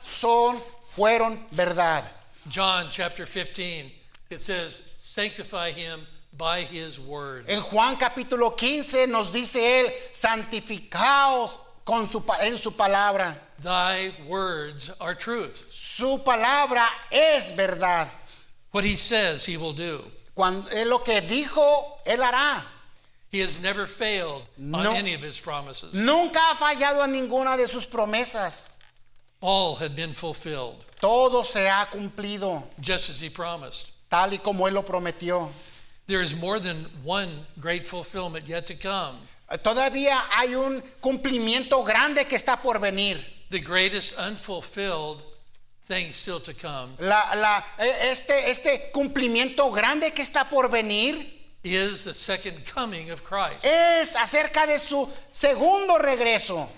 Speaker 2: fueron verdad.
Speaker 1: John chapter 15, it says, sanctify him by his word.
Speaker 2: En Juan capítulo 15 nos dice él, santificaos en su palabra.
Speaker 1: Thy words are truth.
Speaker 2: Su palabra es verdad.
Speaker 1: What he says, he will do.
Speaker 2: Cuando él lo que dijo, él hará.
Speaker 1: He has never failed on
Speaker 2: No.
Speaker 1: any of his promises.
Speaker 2: Nunca ha fallado en ninguna de sus promesas.
Speaker 1: All have been fulfilled,
Speaker 2: Todo se ha cumplido
Speaker 1: just as he promised.
Speaker 2: tal y como él lo prometió.
Speaker 1: There is more than one great fulfillment yet to come.
Speaker 2: Todavía hay un cumplimiento grande que está por venir.
Speaker 1: The greatest unfulfilled thing still to come
Speaker 2: Este cumplimiento grande que está por venir
Speaker 1: is the second coming of Christ.
Speaker 2: es acerca de su segundo regreso.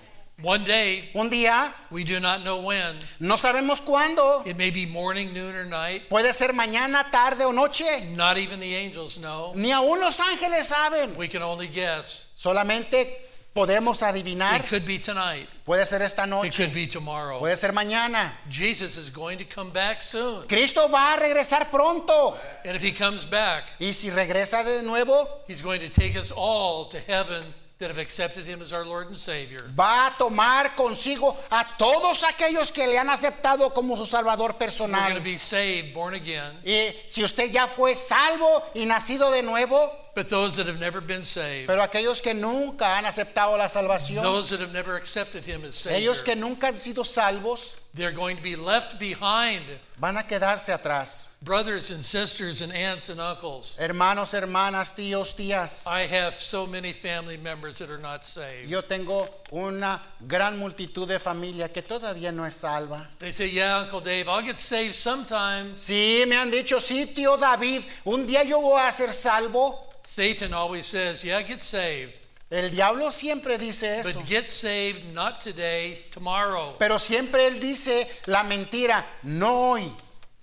Speaker 1: One day,
Speaker 2: Un día,
Speaker 1: we do not know when.
Speaker 2: no sabemos cuándo,
Speaker 1: It may be morning, noon, or night.
Speaker 2: puede ser mañana, tarde o noche,
Speaker 1: Not even the angels know.
Speaker 2: ni aún los ángeles saben.
Speaker 1: We can only guess.
Speaker 2: Solamente podemos adivinar.
Speaker 1: It could be tonight.
Speaker 2: Puede ser esta
Speaker 1: It
Speaker 2: noche,
Speaker 1: could be tomorrow.
Speaker 2: puede ser mañana.
Speaker 1: Jesus is going to come back soon.
Speaker 2: Cristo va a regresar pronto.
Speaker 1: And if he comes back,
Speaker 2: Y si regresa de nuevo,
Speaker 1: he's going to take us all to heaven that have accepted him as our Lord and Savior.
Speaker 2: va a tomar consigo a todos aquellos que le han aceptado como su Salvador
Speaker 1: We're going to
Speaker 2: personal.
Speaker 1: be saved, born again.
Speaker 2: Y si usted ya fue salvo y nacido de nuevo,
Speaker 1: But those that have never been saved,
Speaker 2: pero aquellos que nunca han aceptado la salvación,
Speaker 1: those that have never accepted him as Savior,
Speaker 2: ellos que nunca han sido salvos,
Speaker 1: they're going to be left behind.
Speaker 2: van a quedarse atrás.
Speaker 1: Brothers and sisters and aunts and uncles.
Speaker 2: Hermanos, hermanas, tíos, tías.
Speaker 1: I have so many family members that are not saved.
Speaker 2: Yo tengo una gran multitud de familia que todavía no es salva.
Speaker 1: They say, yeah, Uncle Dave, I'll get saved sometime.
Speaker 2: Sí, me han dicho, sí, tío David, un día yo voy a ser salvo.
Speaker 1: Satan always says, yeah, get saved.
Speaker 2: El diablo siempre dice eso.
Speaker 1: But get saved not today, tomorrow.
Speaker 2: Pero siempre él dice la mentira, no hoy,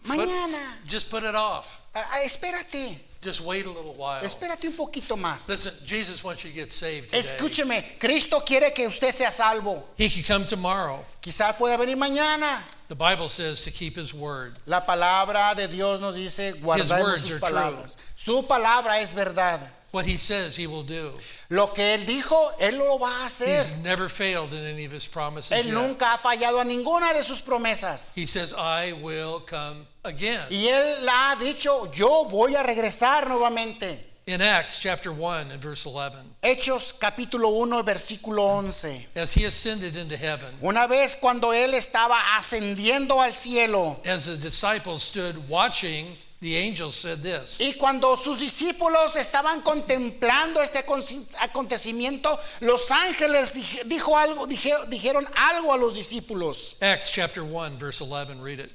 Speaker 1: But
Speaker 2: mañana.
Speaker 1: just put it off.
Speaker 2: Espérate,
Speaker 1: Just wait a little while.
Speaker 2: espérate un poquito más.
Speaker 1: Listen, Jesus wants you to get saved today.
Speaker 2: Escúcheme, Cristo quiere que usted sea salvo.
Speaker 1: He could come tomorrow.
Speaker 2: Quizás pueda venir mañana.
Speaker 1: The Bible says to keep his word.
Speaker 2: La palabra de Dios nos dice guardar
Speaker 1: words
Speaker 2: sus
Speaker 1: are
Speaker 2: palabras. Su palabra es verdad.
Speaker 1: What he says he will do.
Speaker 2: Lo que él dijo, él lo va a hacer.
Speaker 1: He's never failed in any of his promises
Speaker 2: Él
Speaker 1: yet.
Speaker 2: nunca ha fallado a ninguna de sus promesas.
Speaker 1: He says, I will come again.
Speaker 2: Y él la ha dicho, yo voy a regresar nuevamente.
Speaker 1: In Acts chapter 1 and verse 11,
Speaker 2: Hechos capítulo 1, versículo 11.
Speaker 1: as he ascended into heaven,
Speaker 2: Una vez cuando él estaba ascendiendo al cielo
Speaker 1: as the disciples stood watching, the angel said this,
Speaker 2: y cuando sus discípulos estaban contemplando este acontecimiento, los ángeles dijeron algo a los discípulos.
Speaker 1: Acts chapter 1 verse 11, read it.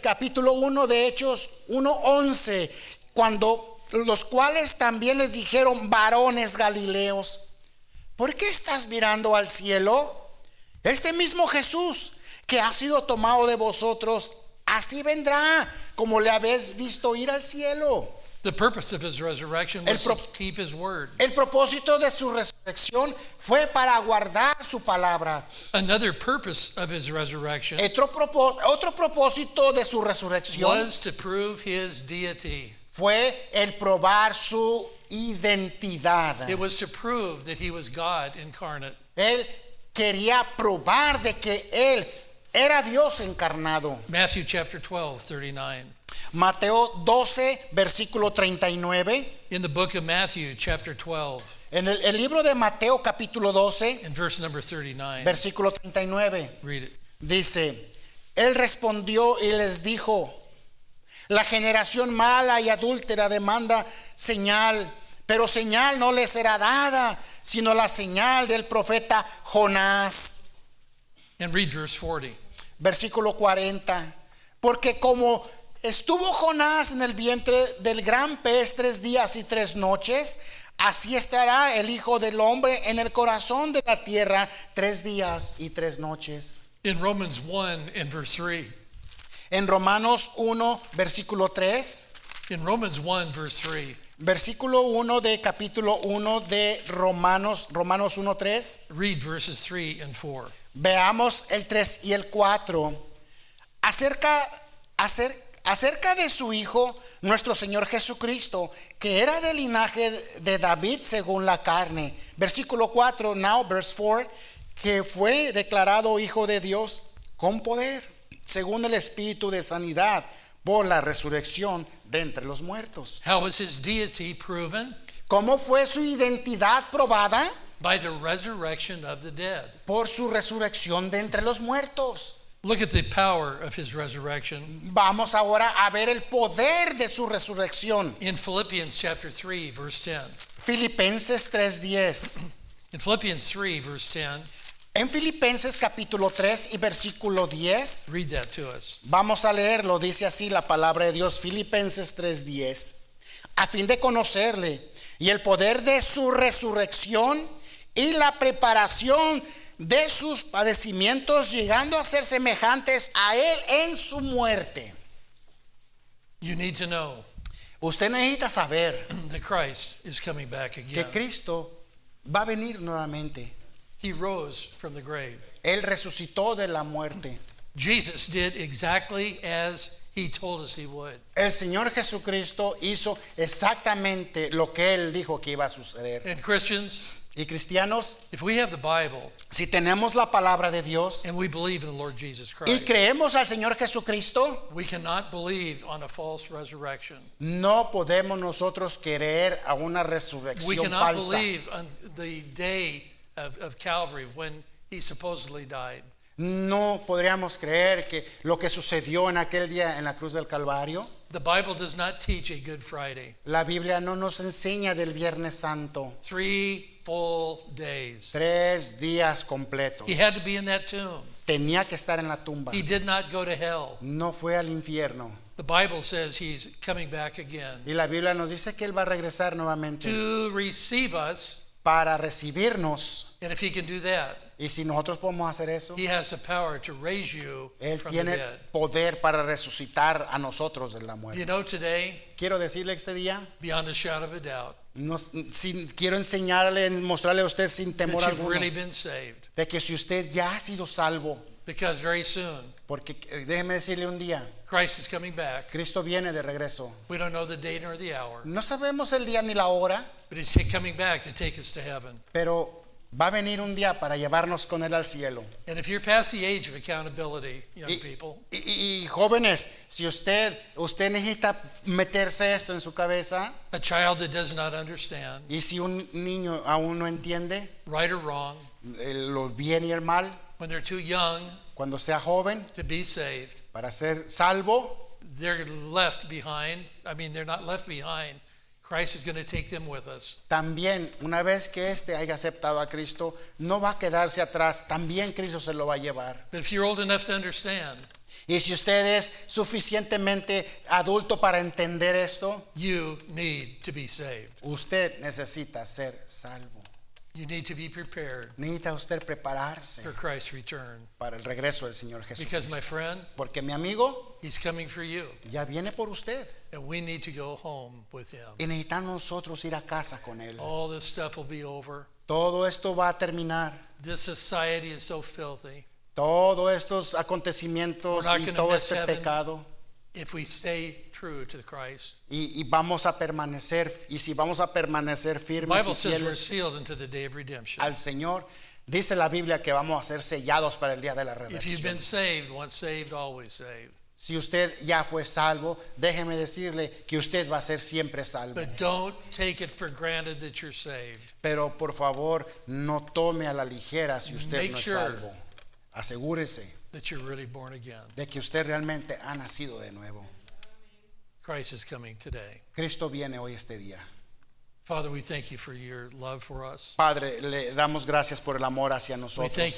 Speaker 2: Capítulo 1 de Hechos 1:11, cuando los cuales también les dijeron, varones galileos, ¿por qué estás mirando al cielo? Este mismo Jesús que ha sido tomado de vosotros, así vendrá como le habéis visto ir al cielo.
Speaker 1: The purpose of his resurrection was to keep his word.
Speaker 2: El propósito de su resurrección fue para guardar su palabra.
Speaker 1: Another purpose of his resurrection
Speaker 2: Otro propósito de su resurrección
Speaker 1: was to prove his deity.
Speaker 2: fue el probar su identidad.
Speaker 1: It was to prove that he was God incarnate.
Speaker 2: Él quería probar de que él era Dios encarnado.
Speaker 1: Matthew chapter 12, 39.
Speaker 2: Mateo 12, versículo 39.
Speaker 1: In the book of Matthew chapter 12
Speaker 2: En el libro de Mateo capítulo 12,
Speaker 1: and verse number 39.
Speaker 2: versículo 39,
Speaker 1: Read it.
Speaker 2: dice, él respondió y les dijo, la generación mala y adúltera demanda señal, pero señal no les será dada, sino la señal del profeta Jonás.
Speaker 1: And read verse 40.
Speaker 2: Versículo 40. Porque como estuvo Jonás en el vientre del gran pez 3 días y 3 noches, así estará el Hijo del Hombre en el corazón de la tierra 3 días y 3 noches.
Speaker 1: In Romans 1 and verse 3.
Speaker 2: En Romanos 1, versículo 3.
Speaker 1: In Romans 1 verse 3.
Speaker 2: Versículo 1 de capítulo 1 de Romanos 1, 3.
Speaker 1: Read verses 3 and 4.
Speaker 2: Veamos el 3 y el 4. Acerca de su Hijo, nuestro Señor Jesucristo, que era del linaje de David según la carne. Versículo 4, now verse 4, que fue declarado Hijo de Dios con poder, según el Espíritu de sanidad, por la resurrección de entre los muertos.
Speaker 1: How was his deity proven?
Speaker 2: ¿Cómo fue su identidad probada?
Speaker 1: By the resurrection of the dead.
Speaker 2: Por su resurrección de entre los muertos.
Speaker 1: Look at the power of his resurrection.
Speaker 2: Vamos ahora a ver el poder de su resurrección.
Speaker 1: In Philippians chapter 3 verse 10.
Speaker 2: Filipenses 3:10.
Speaker 1: In Philippians 3 verse 10.
Speaker 2: En Filipenses capítulo 3 y versículo 10,
Speaker 1: Read that to us.
Speaker 2: vamos a leerlo, dice así la palabra de Dios, Filipenses 3:10. A fin de conocerle y el poder de su resurrección y la preparación de sus padecimientos, llegando a ser semejantes a él en su muerte.
Speaker 1: You need to know
Speaker 2: Usted necesita saber
Speaker 1: that Christ is coming back
Speaker 2: que
Speaker 1: again.
Speaker 2: Cristo va a venir nuevamente.
Speaker 1: He rose from the grave.
Speaker 2: Él resucitó de la muerte.
Speaker 1: Jesus did exactly as he told us he would.
Speaker 2: El Señor Jesucristo hizo exactamente lo que Él dijo que iba a suceder.
Speaker 1: And Christians,
Speaker 2: Y cristianos,
Speaker 1: if we have the Bible
Speaker 2: si tenemos la palabra de Dios
Speaker 1: and we believe in the Lord Jesus
Speaker 2: y
Speaker 1: Christ,
Speaker 2: creemos al Señor Jesucristo,
Speaker 1: we cannot believe on a false resurrection.
Speaker 2: no podemos nosotros creer a una
Speaker 1: We
Speaker 2: resurrección
Speaker 1: cannot
Speaker 2: falsa.
Speaker 1: believe on the day of Calvary when he supposedly died.
Speaker 2: No podríamos creer que lo que sucedió en aquel día en la cruz del Calvario.
Speaker 1: The Bible does not teach a Good Friday.
Speaker 2: La Biblia no nos enseña del Viernes Santo.
Speaker 1: 3 full days.
Speaker 2: 3 días completos.
Speaker 1: He had to be in that tomb.
Speaker 2: Tenía que estar en la tumba.
Speaker 1: He did not go to hell.
Speaker 2: No fue al infierno.
Speaker 1: The Bible says he's coming back again
Speaker 2: Y la Biblia nos dice que Él va a regresar nuevamente
Speaker 1: to receive us.
Speaker 2: para recibirnos.
Speaker 1: And if he can do that,
Speaker 2: Y si nosotros podemos hacer eso,
Speaker 1: he has the power to raise you
Speaker 2: Él
Speaker 1: from the
Speaker 2: tiene
Speaker 1: dead.
Speaker 2: poder para resucitar a nosotros de la muerte.
Speaker 1: You know, today,
Speaker 2: Quiero decirle este día,
Speaker 1: beyond a shadow of a doubt,
Speaker 2: quiero enseñarle, mostrarle a usted sin temor
Speaker 1: that you've
Speaker 2: alguno,
Speaker 1: really been saved.
Speaker 2: de que si usted ya ha sido salvo,
Speaker 1: Because very soon,
Speaker 2: porque déjeme decirle un día,
Speaker 1: Christ is coming back.
Speaker 2: Cristo viene de regreso.
Speaker 1: We don't know the day nor the hour,
Speaker 2: No sabemos el día ni la hora,
Speaker 1: but he's coming back to take us to heaven.
Speaker 2: pero va a venir un día para llevarnos con Él al cielo.
Speaker 1: And if you're past the age of accountability, young
Speaker 2: Y,
Speaker 1: people,
Speaker 2: y jóvenes, si usted necesita meterse esto en su cabeza,
Speaker 1: a child that does not understand,
Speaker 2: y si un niño aún no entiende
Speaker 1: right or wrong,
Speaker 2: lo bien y el mal,
Speaker 1: when they're too young
Speaker 2: cuando sea joven,
Speaker 1: to be saved,
Speaker 2: para ser salvo,
Speaker 1: they're left behind. I mean, they're not left behind. Christ is going to take them with us.
Speaker 2: también una vez que haya aceptado a Cristo, no va a quedarse atrás, también Cristo se lo va a llevar.
Speaker 1: But if you're old enough to understand,
Speaker 2: Y si usted es suficientemente adulto para entender esto,
Speaker 1: you need to be saved.
Speaker 2: usted necesita ser salvo.
Speaker 1: You need to be prepared
Speaker 2: Necesita usted prepararse
Speaker 1: for Christ's return.
Speaker 2: para el regreso del Señor
Speaker 1: Because, my
Speaker 2: Jesucristo.
Speaker 1: friend,
Speaker 2: Porque mi amigo
Speaker 1: he's coming for you.
Speaker 2: ya viene por usted.
Speaker 1: And we need to go home with him.
Speaker 2: Y necesitamos nosotros ir a casa con Él.
Speaker 1: All this stuff will be over.
Speaker 2: Todo esto va a terminar.
Speaker 1: This society is so filthy.
Speaker 2: Todos estos acontecimientos
Speaker 1: We're not
Speaker 2: y
Speaker 1: gonna
Speaker 2: todo
Speaker 1: miss
Speaker 2: este
Speaker 1: heaven.
Speaker 2: pecado.
Speaker 1: If we stay true to Christ.
Speaker 2: Y vamos a permanecer, y si vamos a permanecer
Speaker 1: The
Speaker 2: firmes
Speaker 1: Bible
Speaker 2: y
Speaker 1: says we're
Speaker 2: fieles
Speaker 1: sealed unto the day of redemption.
Speaker 2: al Señor, dice la Biblia que vamos a ser sellados para el día de la
Speaker 1: If you've been
Speaker 2: redención.
Speaker 1: saved, once saved, always saved.
Speaker 2: Si usted ya fue salvo, déjeme decirle que usted va a ser siempre salvo.
Speaker 1: But don't take it for granted that you're saved.
Speaker 2: Pero por favor, no tome a la ligera si usted
Speaker 1: Make
Speaker 2: no es
Speaker 1: sure
Speaker 2: salvo. Asegúrese
Speaker 1: That you're really born again.
Speaker 2: de que usted realmente ha nacido de nuevo.
Speaker 1: Christ is coming today.
Speaker 2: Cristo viene hoy este día.
Speaker 1: Father, we thank you for your love for us.
Speaker 2: Padre, le damos gracias por el amor hacia
Speaker 1: We
Speaker 2: nosotros.
Speaker 1: thank